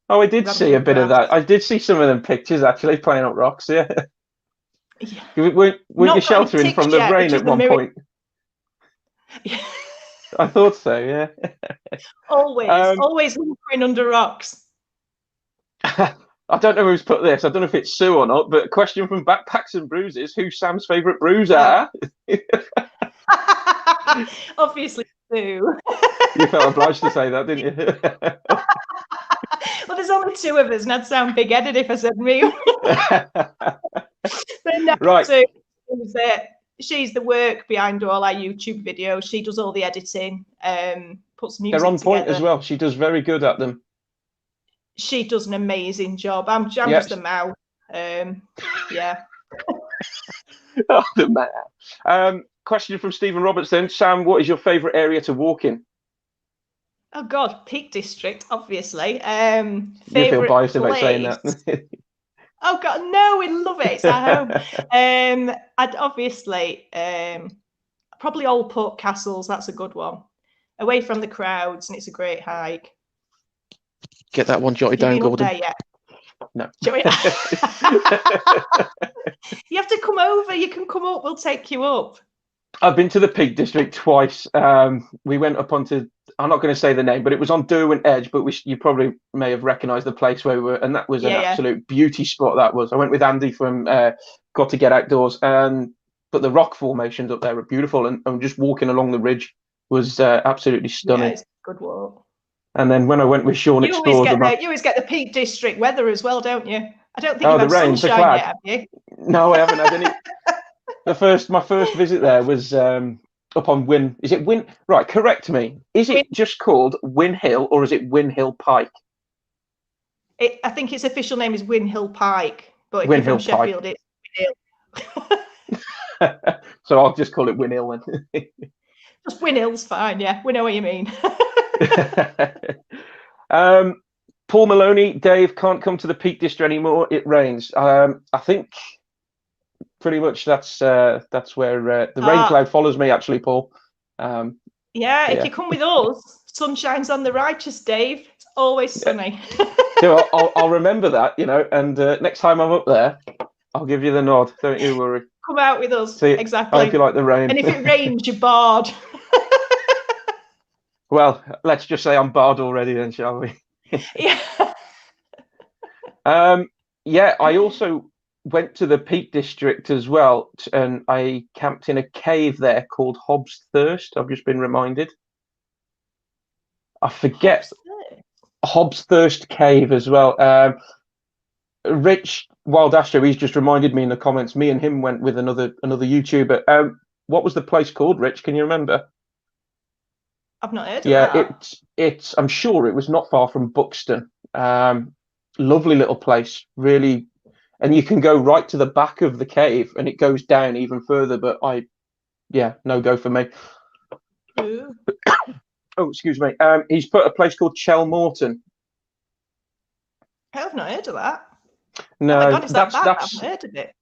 Oh, I did see a bit of that. I did see some of them pictures actually playing up rocks. Yeah. Weren't you sheltering from the rain at one point? Yeah. I thought so, yeah. always hunkering under rocks. I don't know who's put this. I don't know if it's Sue or not, but a question from Backpacks and Bruises: who's Sam's favourite bruiser? Obviously, Sue. You felt obliged to say that, didn't you? Well, there's only 2 of us, and I'd sound big-headed if I said me. Right. So, she's the work behind all our YouTube videos. She does all the editing, puts music together. They're on point as well. She does very good at them. She does an amazing job. I'm just the mouth. Yeah. Oh, the man. Question from Stephen Robertson. Sam, what is your favourite area to walk in? Oh God, Peak District, obviously. You feel biased about saying that. Oh God, no, we love it. It's at home. I'd obviously probably Old Port Castles. That's a good one. Away from the crowds, and it's a great hike. Get that one jotted down, Gordon. There yet? No. You have to come over. You can come up. We'll take you up. I've been to the Peak District twice. We went up onto, I'm not going to say the name, but it was on Derwent Edge, but you probably may have recognised the place where we were, and that was an absolute beauty spot, that was. I went with Andy from Got to Get Outdoors, but the rock formations up there were beautiful, and just walking along the ridge was absolutely stunning. Yeah, it's a good walk. And then when I went with Sean Explores... You always get the Peak District weather as well, don't you? I don't think you've had sunshine yet, have you? No, I haven't had any... My first visit there was up on Win. Is it Win? Right, correct me. Is it just called Win Hill, or is it Win Hill Pike? I think its official name is Win Hill Pike, but if Win you're Hill from Sheffield, it's Win Hill. So I'll just call it Win Hill then. Just Win Hill's fine. Yeah, we know what you mean. Paul Maloney, Dave can't come to the Peak District anymore. It rains. I think. Pretty much that's where the rain cloud follows me, actually, Paul. If you come with us, sun shines on the righteous, Dave. It's always sunny. I'll remember that, and next time I'm up there, I'll give you the nod. Don't you worry. Come out with us. Exactly. I hope you like the rain. And if it rains, you're barred. Well, let's just say I'm barred already then, shall we? Yeah. I also went to the Peak District as well, and I camped in a cave there called Hobbs Thirst. I've just been reminded. I forget Hobbs Thirst Cave as well. Rich Wild Astro, he's just reminded me in the comments. Me and him went with another YouTuber. What was the place called, Rich? Can you remember? I've not heard of Yeah, that. it's. I'm sure it was not far from Buxton. Lovely little place, really, and you can go right to the back of the cave, and it goes down even further. But no go for me. Ooh. Oh, excuse me. He's put a place called Chelmorton. I've not heard of that. No, oh my God, is that bad? that's I've heard of it.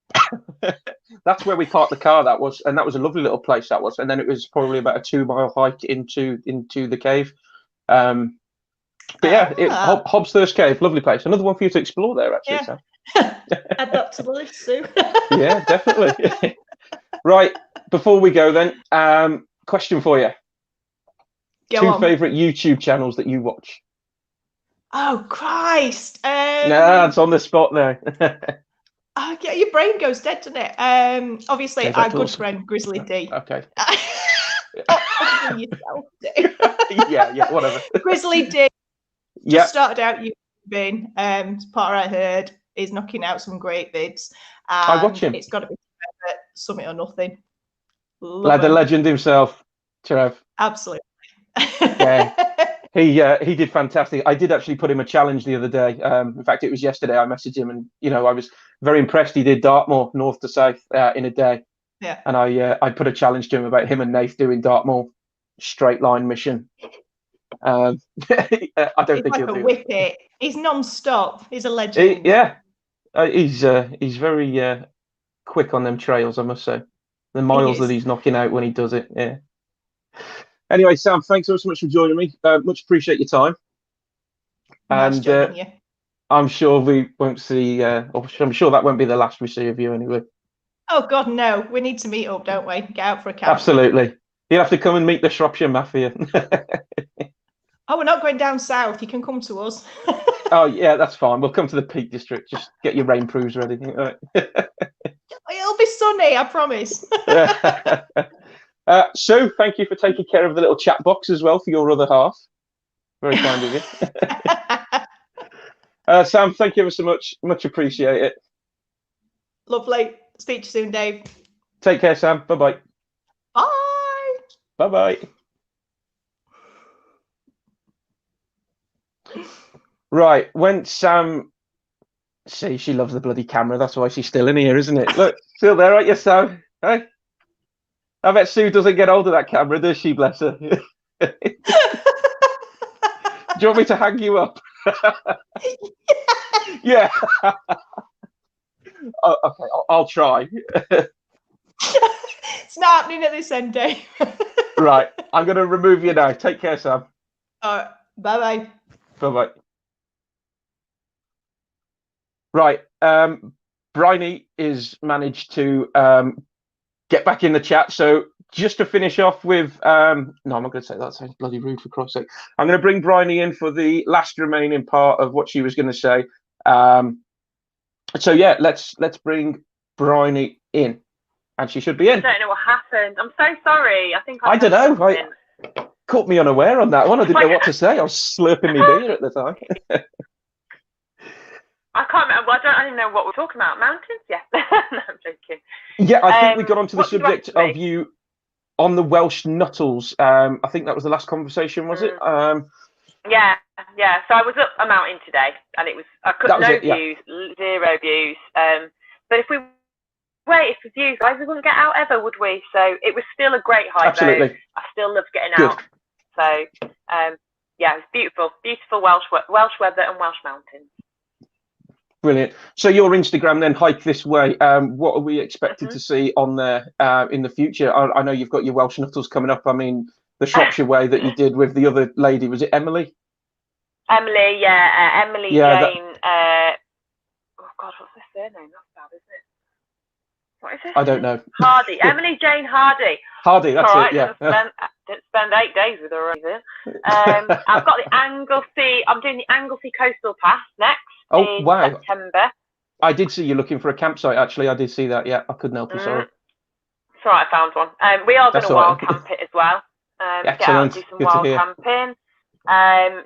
that's where we parked the car. That was a lovely little place. That was, and then it was probably about a 2 mile hike into the cave. But yeah, Hobthurst Cave, lovely place. Another one for you to explore there, actually. Yeah. So. Add that to the list, Sue. Yeah, definitely. Right, before we go then, question for you. Go on. Favourite YouTube channels that you watch? Oh, Christ. Nah, it's on the spot now. Oh, yeah, your brain goes dead, doesn't it? Obviously, our good friend Grizzly D. Okay. Yourself, Dave. yeah, whatever. Grizzly D. Yeah. Just started out YouTubing. Part I heard is knocking out some great vids. I watch him. It's got to be Summit or Nothing. The legend himself, Trev. Absolutely. Yeah. He did fantastic. I did actually put him a challenge the other day. In fact, it was yesterday. I messaged him, and I was very impressed. He did Dartmoor north to south in a day. Yeah. And I put a challenge to him about him and Nath doing Dartmoor straight line mission. I don't think he'll do whip it. He's non-stop. He's a legend. He's very quick on them trails, I must say. The miles that he's knocking out when he does it. Yeah. Anyway, Sam, thanks so much for joining me. Much appreciate your time. Nice joining you. I'm sure we won't see. I'm sure that won't be the last we see of you anyway. Oh God, no! We need to meet up, don't we? Get out for a camp. Absolutely. You'll have to come and meet the Shropshire Mafia. Oh, we're not going down south. You can come to us. Oh yeah, that's fine. We'll come to the Peak District. Just get your rainproofs ready. Right. It'll be sunny, I promise. Sue, thank you for taking care of the little chat box as well for your other half. Very kind of you. Sam, thank you ever so much. Much appreciate it. Lovely. Speak to you soon, Dave. Take care, Sam. Bye-bye. Bye. Bye-bye. Right, when Sam... See, she loves the bloody camera. That's why she's still in here, isn't it? Look, still there, aren't you, Sam? Hey? I bet Sue doesn't get hold of that camera, does she, bless her? Do you want me to hang you up? Yeah. Oh, okay, I'll try. It's not happening at this end, Dave. Right, I'm going to remove you now. Take care, Sam. All right, bye-bye. Bye-bye. Right, Bryony is managed to get back in the chat. So just to finish off with, no, I'm not going to say that. Sounds bloody rude, for Christ's sake. I'm going to bring Bryony in for the last remaining part of what she was going to say. So yeah, let's bring Bryony in, and she should be in. I don't know what happened. I'm so sorry. I think I don't know. I caught me unaware on that one. I didn't know what to say. I was slurping my beer at the time. I can't remember. I didn't know what we're talking about. Mountains? Yeah. No, I'm joking. Yeah, I think we got onto the subject of you on the Welsh Nuttles. I think that was the last conversation, was it? Yeah. So I was up a mountain today, and it was I cut no views, 0 views. But if we waited for views, we wouldn't get out ever, would we? So it was still a great hike. Absolutely. Though. I still loved getting out. So yeah, it's beautiful Welsh weather and Welsh mountains. Brilliant. So your Instagram then, Hike This Way. What are we expected to see on there in the future? I know you've got your Welsh Nuttles coming up. I mean, the Shropshire Way that you did with the other lady, was it Emily? Emily, yeah. Emily Jane. Oh God, what's her surname? That's bad, isn't it? What is it? I don't know. Hardy. Emily Jane Hardy. Hardy, that's it, yeah. Didn't spend 8 days with her either. I've got the Anglesey. I'm doing the Anglesey Coastal Pass next. Oh, wow. September. I did see you looking for a campsite, actually. I did see that, yeah. I couldn't help you, sorry. It's all right, I found one. We are going to wild camp it as well. Excellent. Get out and do some wild camping.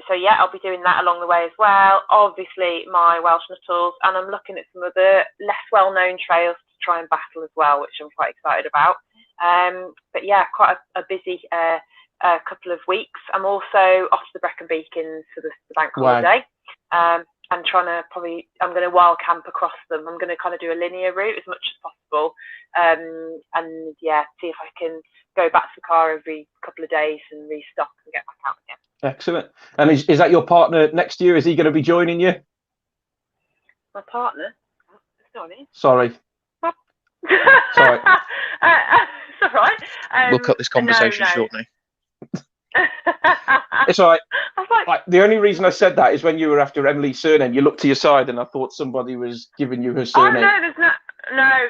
So yeah, I'll be doing that along the way as well. Obviously, my Welsh Nuttles, and I'm looking at some other less well-known trails to try and battle as well, which I'm quite excited about. But yeah, quite a busy couple of weeks. I'm also off to the Brecon Beacons for the bank holiday. I'm going to wild camp across them. I'm going to kind of do a linear route as much as possible. And yeah, see if I can go back to the car every couple of days and restock and get back out again. Excellent. And is that your partner next year? Is he going to be joining you? My partner? Sorry. Sorry. Sorry. It's all right. We'll cut this conversation shortly. It's all right. I was like, the only reason I said that is when you were after Emily's surname, you looked to your side and I thought somebody was giving you her surname. Oh, no,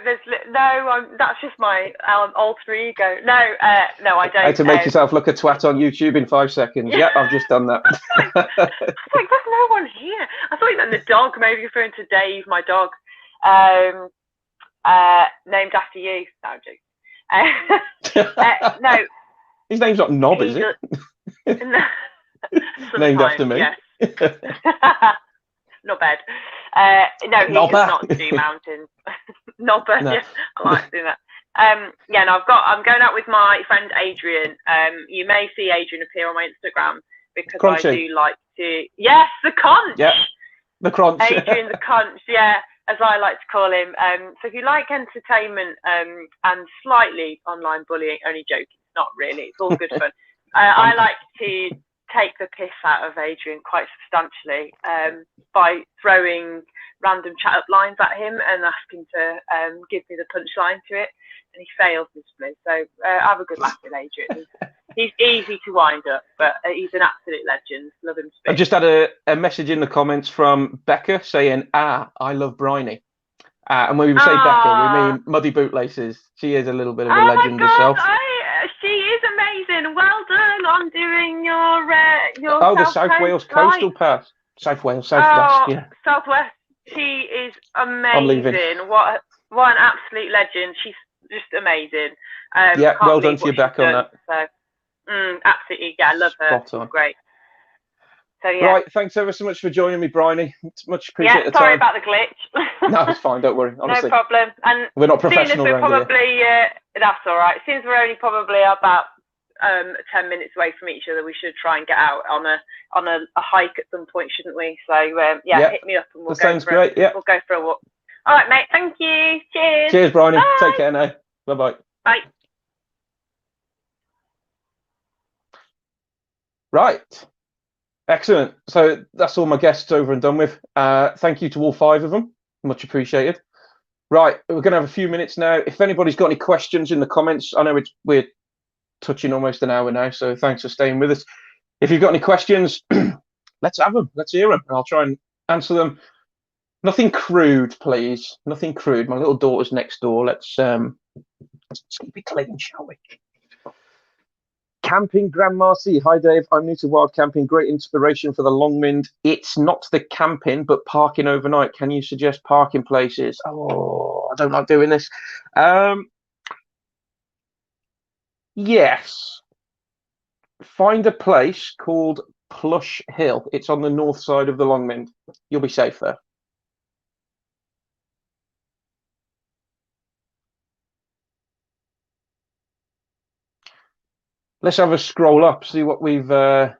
that's just my alter ego. No, I don't. I had to make yourself look a twat on YouTube in 5 seconds. Yeah, I've just done that. I was like, there's no one here. I thought you meant the dog, maybe referring to Dave, my dog. Named after you. No, I'm joking. No. His name's not Knob, is it? Named after me. Yes. Not bad. No, he does not do mountains. Nobber, no. Yeah, I like doing that. I'm going out with my friend Adrian. You may see Adrian appear on my Instagram because Crunchy. I do like to. Yes, the conch. Yeah, the crunch. Adrian the conch. Yeah, as I like to call him. So if you like entertainment and slightly online bullying, only joking, it's not really. It's all good fun. I like to take the piss out of Adrian quite substantially by throwing random chat-up lines at him and asking to give me the punchline to it, and he fails miserably. So have a good laugh with Adrian. He's easy to wind up, but he's an absolute legend. Love him to bits. I've just had a message in the comments from Becca saying, I love Bryony. And when we say Becca, we mean Muddy Bootlaces. She is a little bit of a legend herself. She is amazing. Well done on doing your the South Wales Coastal Pass. South Wales, Southwest, yeah. Southwest. She is amazing. What an absolute legend. She's just amazing. Yeah, well done to you, Becca, on that. So, absolutely, yeah, I love her. Spot on. Great. So, yeah. Right, thanks ever so much for joining me, Bryony. It's much appreciated. Yeah, sorry about the glitch. No, it's fine. Don't worry. Honestly, no problem. And we're not professional around here. That's all right. Since we're only probably about 10 minutes away from each other, we should try and get out on a hike at some point, shouldn't we? So hit me up and we'll go for great. Yeah, we'll go for a walk. All right, mate. Thank you. Cheers. Cheers, Bryony. Bye. Take care now. Bye-bye. Bye. Right. Excellent. So that's all my guests over and done with. Thank you to all 5 of them. Much appreciated. Right, we're going to have a few minutes now. If anybody's got any questions in the comments, I know we're touching almost an hour now, so thanks for staying with us. If you've got any questions, let's have them. Let's hear them. I'll try and answer them. Nothing crude, please. Nothing crude. My little daughter's next door. Let's keep it clean, shall we? Camping Grandma C. Hi, Dave. I'm new to wild camping. Great inspiration for the Longmynd. It's not the camping, but parking overnight. Can you suggest parking places? Oh, I don't like doing this. Yes. Find a place called Plush Hill. It's on the north side of the Longmynd. You'll be safe there. Let's have a scroll up, see what we've got.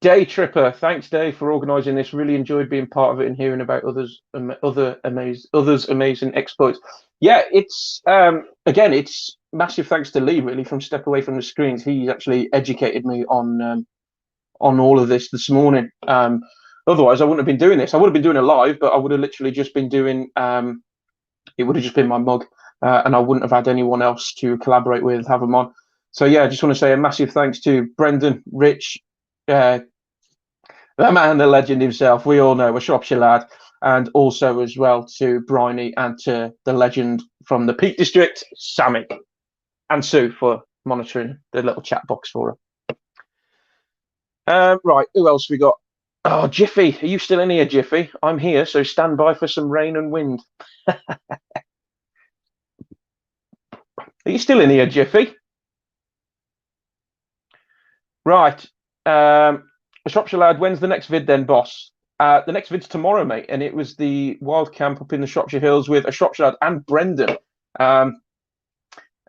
Day Tripper, thanks Dave for organising this. Really enjoyed being part of it and hearing about others amazing exploits. Yeah, it's again, it's massive thanks to Lee really from Step Away from the Screens. He's actually educated me on all of this morning. Otherwise, I wouldn't have been doing this. I would have been doing it live, but I would have literally just been doing. It would have just been my mug. And I wouldn't have had anyone else to collaborate with, have them on. So, yeah, I just want to say a massive thanks to Brendan, Rich, the man, the legend himself. We all know, a Shropshire lad. And also as well to Bryony and to the legend from the Peak District, Sammy. And Sue for monitoring the little chat box for her. Right, who else we got? Oh, Jiffy. Are you still in here, Jiffy? I'm here, so stand by for some rain and wind. Are you still in here, Jiffy? Right. Shropshire lad, when's the next vid then, boss? The next vid's tomorrow, mate. And it was the wild camp up in the Shropshire Hills with a Shropshire lad and Brendan.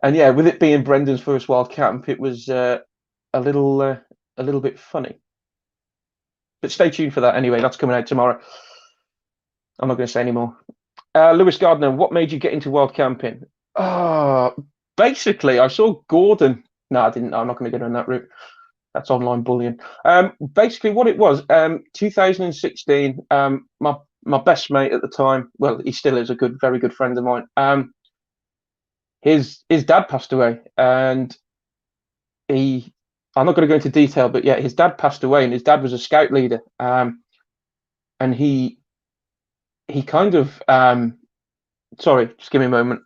And yeah, with it being Brendan's first wild camp, it was a little bit funny. But stay tuned for that anyway. That's coming out tomorrow. I'm not going to say any more. Lewis Gardner, what made you get into wild camping? Basically, I saw Gordon. No, I didn't. I'm not going to go down that route. That's online bullying. Basically, what it was, 2016. My best mate at the time. Well, he still is a very good friend of mine. His dad passed away, and I'm not going to go into detail, but yeah, his dad passed away, and his dad was a scout leader. And he kind of sorry, just give me a moment.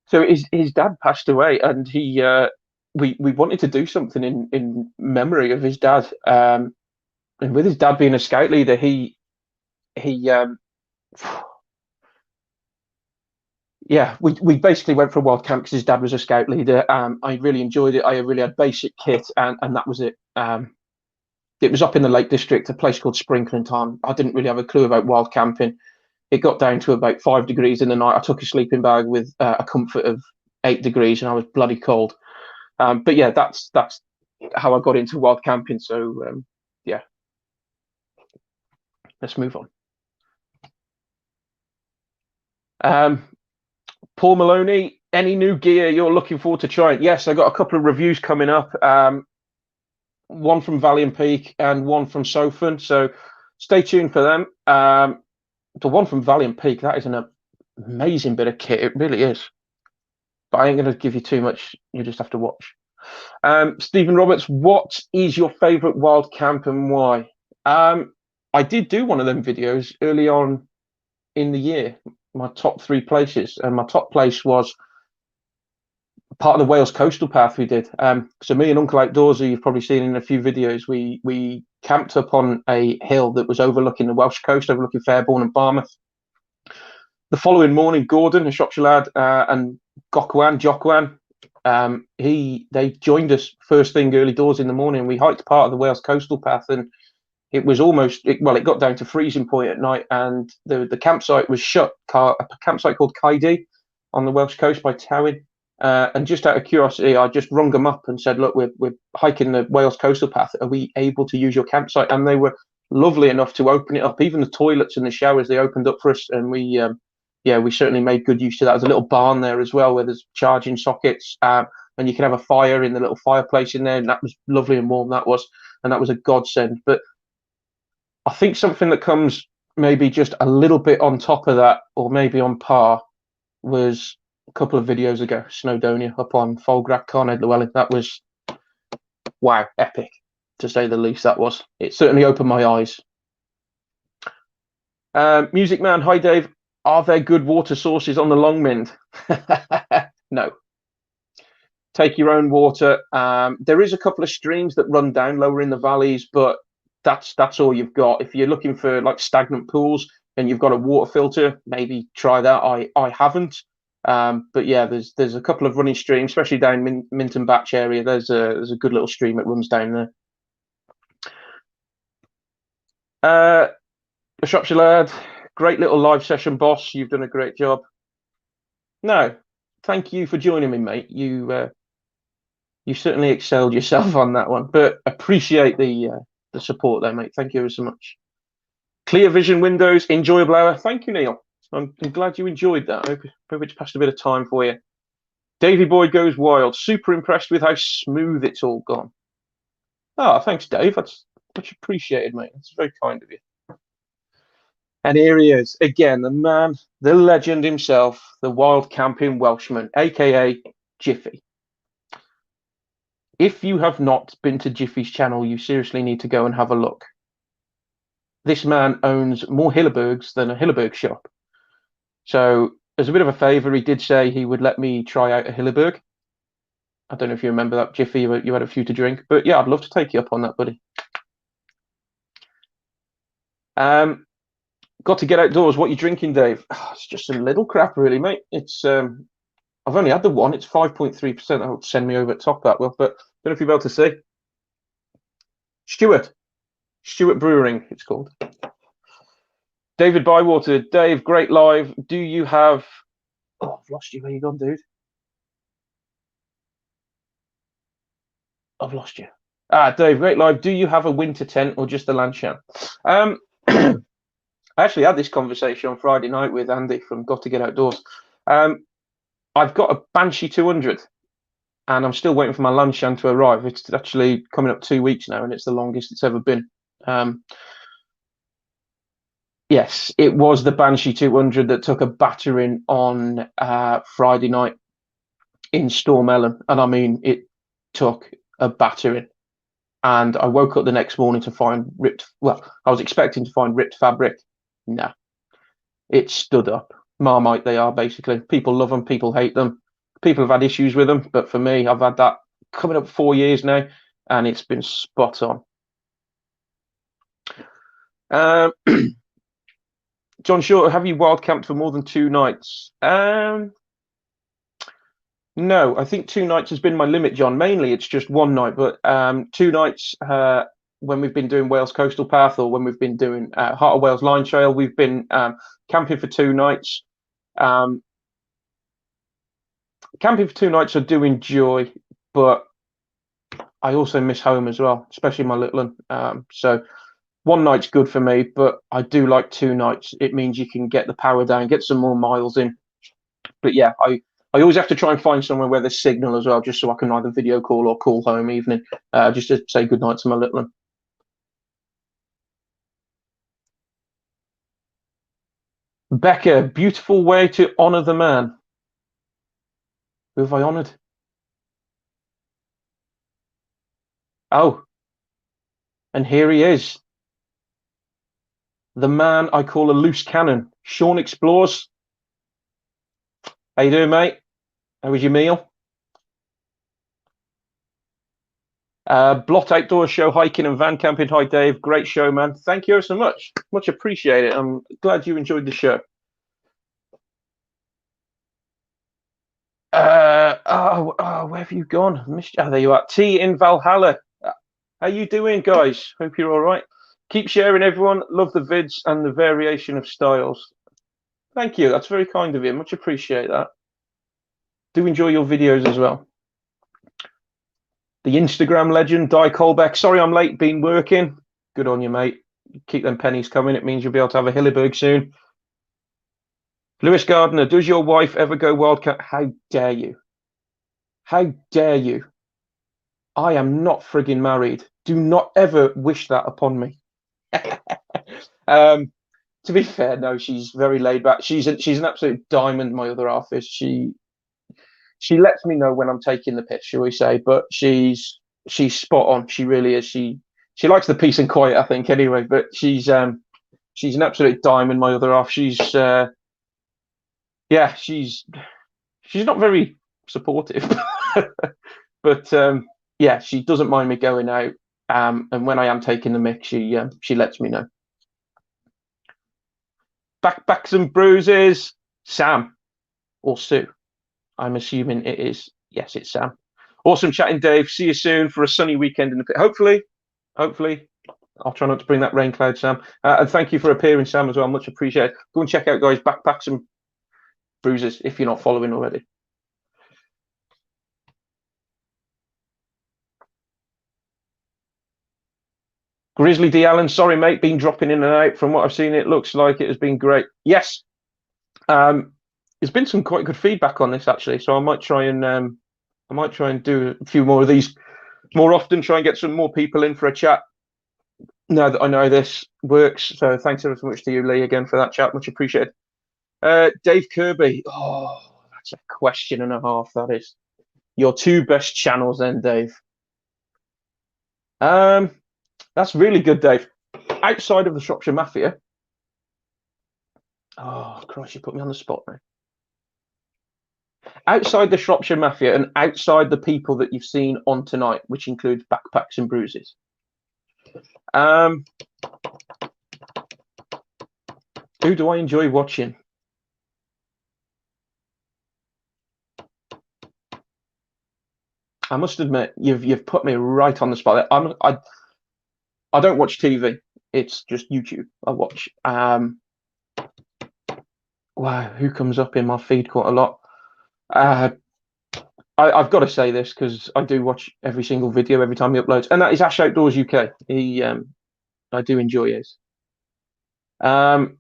So his dad passed away, and we wanted to do something in memory of his dad. And with his dad being a scout leader, yeah, we basically went for a wild camp because his dad was a scout leader. I really enjoyed it. I really had basic kit, and that was it. It was up in the Lake District, a place called Sprinkling Time. I didn't really have a clue about wild camping. It got down to about 5 degrees in the night. I took a sleeping bag with a comfort of 8 degrees, and I was bloody cold. But yeah, that's how I got into wild camping. So yeah, let's move on. Paul Maloney, any new gear you're looking forward to trying? Yes, I got a couple of reviews coming up. One from Valiant Peak and one from Sofan. So stay tuned for them. The one from Valiant Peak, that is an amazing bit of kit. It really is. But I ain't going to give you too much. You just have to watch. Stephen Roberts, what is your favourite wild camp and why? I did do one of them videos early on in the year, my top 3 places. And my top place was part of the Wales Coastal Path we did. So me and Uncle Outdoorsy, you've probably seen in a few videos, we camped up on a hill that was overlooking the Welsh coast, overlooking Fairborn and Barmouth. The following morning, Gordon, a Shropshire lad, and Jocwan, they joined us first thing early doors in the morning. We hiked part of the Wales Coastal Path, and it was it got down to freezing point at night, and the campsite was shut. A campsite called Caidi on the Welsh coast by Tywyn. And just out of curiosity, I just rung them up and said, look, we're hiking the Wales Coastal Path. Are we able to use your campsite? And they were lovely enough to open it up. Even the toilets and the showers, they opened up for us. And we certainly made good use of that. There's a little barn there as well where there's charging sockets. And you can have a fire in the little fireplace in there. And that was lovely and warm, that was. And that was a godsend. But I think something that comes maybe just a little bit on top of that, or maybe on par, was a couple of videos ago, Snowdonia up on Folgrac, Carned Llewellyn. That was, wow, epic, to say the least. That was. It certainly opened my eyes. Music Man, hi Dave. Are there good water sources on the Longmynd? No. Take your own water. There is a couple of streams that run down lower in the valleys, but that's all you've got. If you're looking for like stagnant pools and you've got a water filter, maybe try that. I haven't. But yeah, there's a couple of running streams, especially down Minton Batch area. There's a good little stream that runs down there. The Shropshire lad, great little live session, boss. You've done a great job. No, thank you for joining me, mate. You certainly excelled yourself on that one, but appreciate the support there, mate. Thank you ever so much. Clear vision windows, enjoyable hour. Thank you, Neil. I'm glad you enjoyed that. I hope it's passed a bit of time for you. Davey Boy Goes Wild. Super impressed with how smooth it's all gone. Oh, thanks, Dave. That's much appreciated, mate. That's very kind of you. And here he is again, the man, the legend himself, the wild camping Welshman, aka Jiffy. If you have not been to Jiffy's channel, you seriously need to go and have a look. This man owns more Hillebergs than a Hilleberg shop. So, as a bit of a favour, he did say he would let me try out a Hilleberg. I don't know if you remember that, Jiffy. You had a few to drink, but yeah, I'd love to take you up on that, buddy. Got to get outdoors. What are you drinking, Dave? It's just some little crap, really, mate. It's I've only had the one. It's 5.3%. That would send me over at top that will, but I don't know if you'll be able to see. Stewart Brewing, it's called. David Bywater, Dave, great live. Do you have Oh, I've lost you. Where you gone, dude? I've lost you. Dave, great live. Do you have a winter tent or just a Lanshan? I actually had this conversation on Friday night with Andy from Got to Get Outdoors. I've got a Banshee 200, and I'm still waiting for my Lanshan to arrive. It's actually coming up 2 weeks now, and it's the longest it's ever been. Yes, it was the Banshee 200 that took a battering on Friday night in Storm Ellen, and I mean, it took a battering. And I woke up the next morning to find ripped. Well, I was expecting to find ripped fabric. No, it stood up. Marmite, they are basically. People love them, people hate them. People have had issues with them, but for me, I've had that coming up 4 years now, and it's been spot on. John Short, have you wild camped for more than 2 nights? No, I think 2 nights has been my limit, John. Mainly, it's just 1 night, but 2 nights when we've been doing Wales Coastal Path or when we've been doing Heart of Wales Line Trail, we've been camping for 2 nights. Camping for 2 nights I do enjoy, but I also miss home as well, especially my little one. So 1 night's good for me, but I do like 2 nights. It means you can get the power down, get some more miles in. But yeah, I always have to try and find somewhere where there's signal as well, just so I can either video call or call home evening, just to say goodnight to my little one. Becca, beautiful way to honour the man. Who have I honoured? Oh, and here he is. The man I call a loose cannon. Sean Explores. How you doing, mate? How was your meal? Blot Outdoor Show, hiking and van camping. Hi, Dave. Great show, man. Thank you so much. Much appreciated. I'm glad you enjoyed the show. Where have you gone? There you are. T in Valhalla. How you doing, guys? Hope you're all right. Keep sharing, everyone. Love the vids and the variation of styles. Thank you. That's very kind of you. Much appreciate that. Do enjoy your videos as well. The Instagram legend, Di Colbeck. Sorry I'm late, been working. Good on you, mate. Keep them pennies coming. It means you'll be able to have a Hilleberg soon. Lewis Gardner, does your wife ever go wildcat? How dare you? How dare you? I am not frigging married. Do not ever wish that upon me. To be fair, no, she's very laid back. She's an absolute diamond, my other half is. She lets me know when I'm taking the piss, shall we say, but she's spot on. She really is. She likes the peace and quiet, I think, anyway, but she's an absolute diamond, my other half. She's not very supportive, but yeah, she doesn't mind me going out. And when I am taking the mix, she lets me know. Backpacks and bruises, Sam or Sue. I'm assuming it is. Yes, it's Sam. Awesome chatting, Dave. See you soon for a sunny weekend in the pit. Hopefully. I'll try not to bring that rain cloud, Sam. And thank you for appearing, Sam, as well. Much appreciated. Go and check out, guys, Backpacks and Bruises if you're not following already. Grizzly D. Allen, sorry, mate, been dropping in and out. From what I've seen, it looks like it has been great. Yes. There's been some quite good feedback on this, actually, so I might try and do a few more of these more often, try and get some more people in for a chat now that I know this works. So thanks ever so much to you, Lee, again for that chat. Much appreciated. Dave Kirby. Oh, that's a question and a half, that is. Your 2 best channels then, Dave. That's really good, Dave. Outside of the Shropshire Mafia. Oh, Christ, you put me on the spot now. Outside the Shropshire Mafia and outside the people that you've seen on tonight, which includes Backpacks and Bruises. Who do I enjoy watching? I must admit, you've put me right on the spot. I don't watch TV. It's just YouTube I watch. wow, who comes up in my feed quite a lot. I've got to say this because I do watch every single video every time he uploads, and that is Ash Outdoors UK. I do enjoy his. Who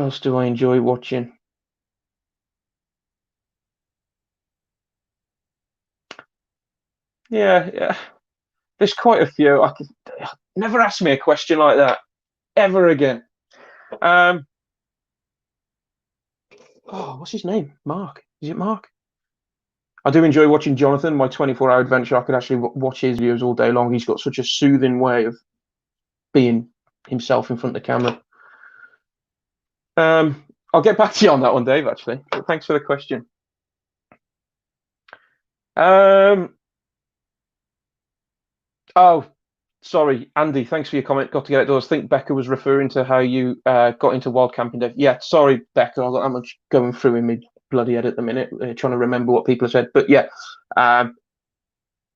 else do I enjoy watching? Yeah. There's quite a few. Never ask me a question like that ever again. What's his name? Mark. Is it Mark? I do enjoy watching Jonathan, my 24-hour adventure. I could actually watch his videos all day long. He's got such a soothing way of being himself in front of the camera. I'll get back to you on that one, Dave, actually. But thanks for the question. Oh, sorry, Andy, thanks for your comment. Got to get outdoors. I think Becca was referring to how you got into wild camping, Dave. Yeah, sorry, Becca. I've got that much going through in my bloody head at the minute, trying to remember what people have said. But yeah,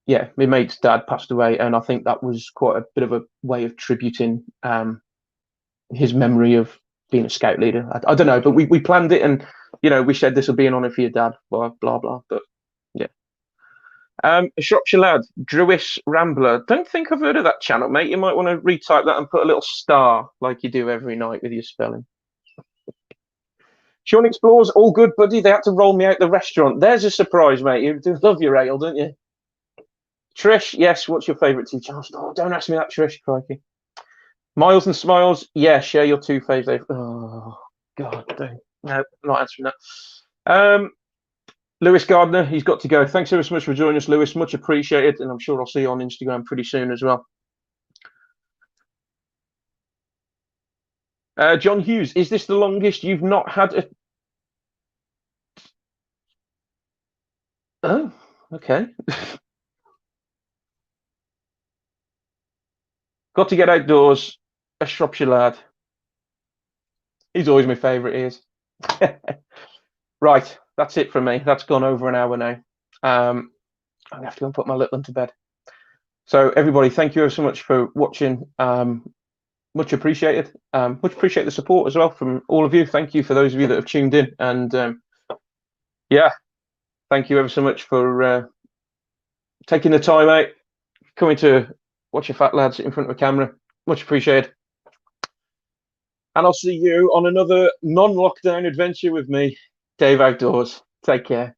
yeah, my mate's dad passed away, and I think that was quite a bit of a way of tributing his memory of being a scout leader. I don't know, but we planned it, and we said this will be an honour for your dad, blah blah blah. But yeah. A Shropshire lad, Drewis Rambler. Don't think I've heard of that channel, mate. You might want to retype that and put a little star like you do every night with your spelling. Sean Explores, all good, buddy. They had to roll me out the restaurant. There's a surprise, mate. You do love your ale, don't you? Trish, yes. What's your favourite two channels? Oh, don't ask me that, Trish. Crikey. Miles and Smiles, yeah. Share your two faves. Oh God, don't. No, not answering that. Lewis Gardner, he's got to go. Thanks ever so much for joining us, Lewis. Much appreciated, and I'm sure I'll see you on Instagram pretty soon as well. John Hughes, is this the longest you've not had a... Oh, okay. Got to get outdoors. A Shropshire lad. He's always my favourite, he is. Right, that's it from me. That's gone over an hour now. I'm going to have to go and put my little one to bed. So, everybody, thank you so much for watching. Much appreciated. Much appreciate the support as well from all of you. Thank you for those of you that have tuned in. And yeah, thank you ever so much for taking the time out, coming to watch your fat lads in front of a camera. Much appreciated. And I'll see you on another non-lockdown adventure with me, Dave Outdoors. Take care.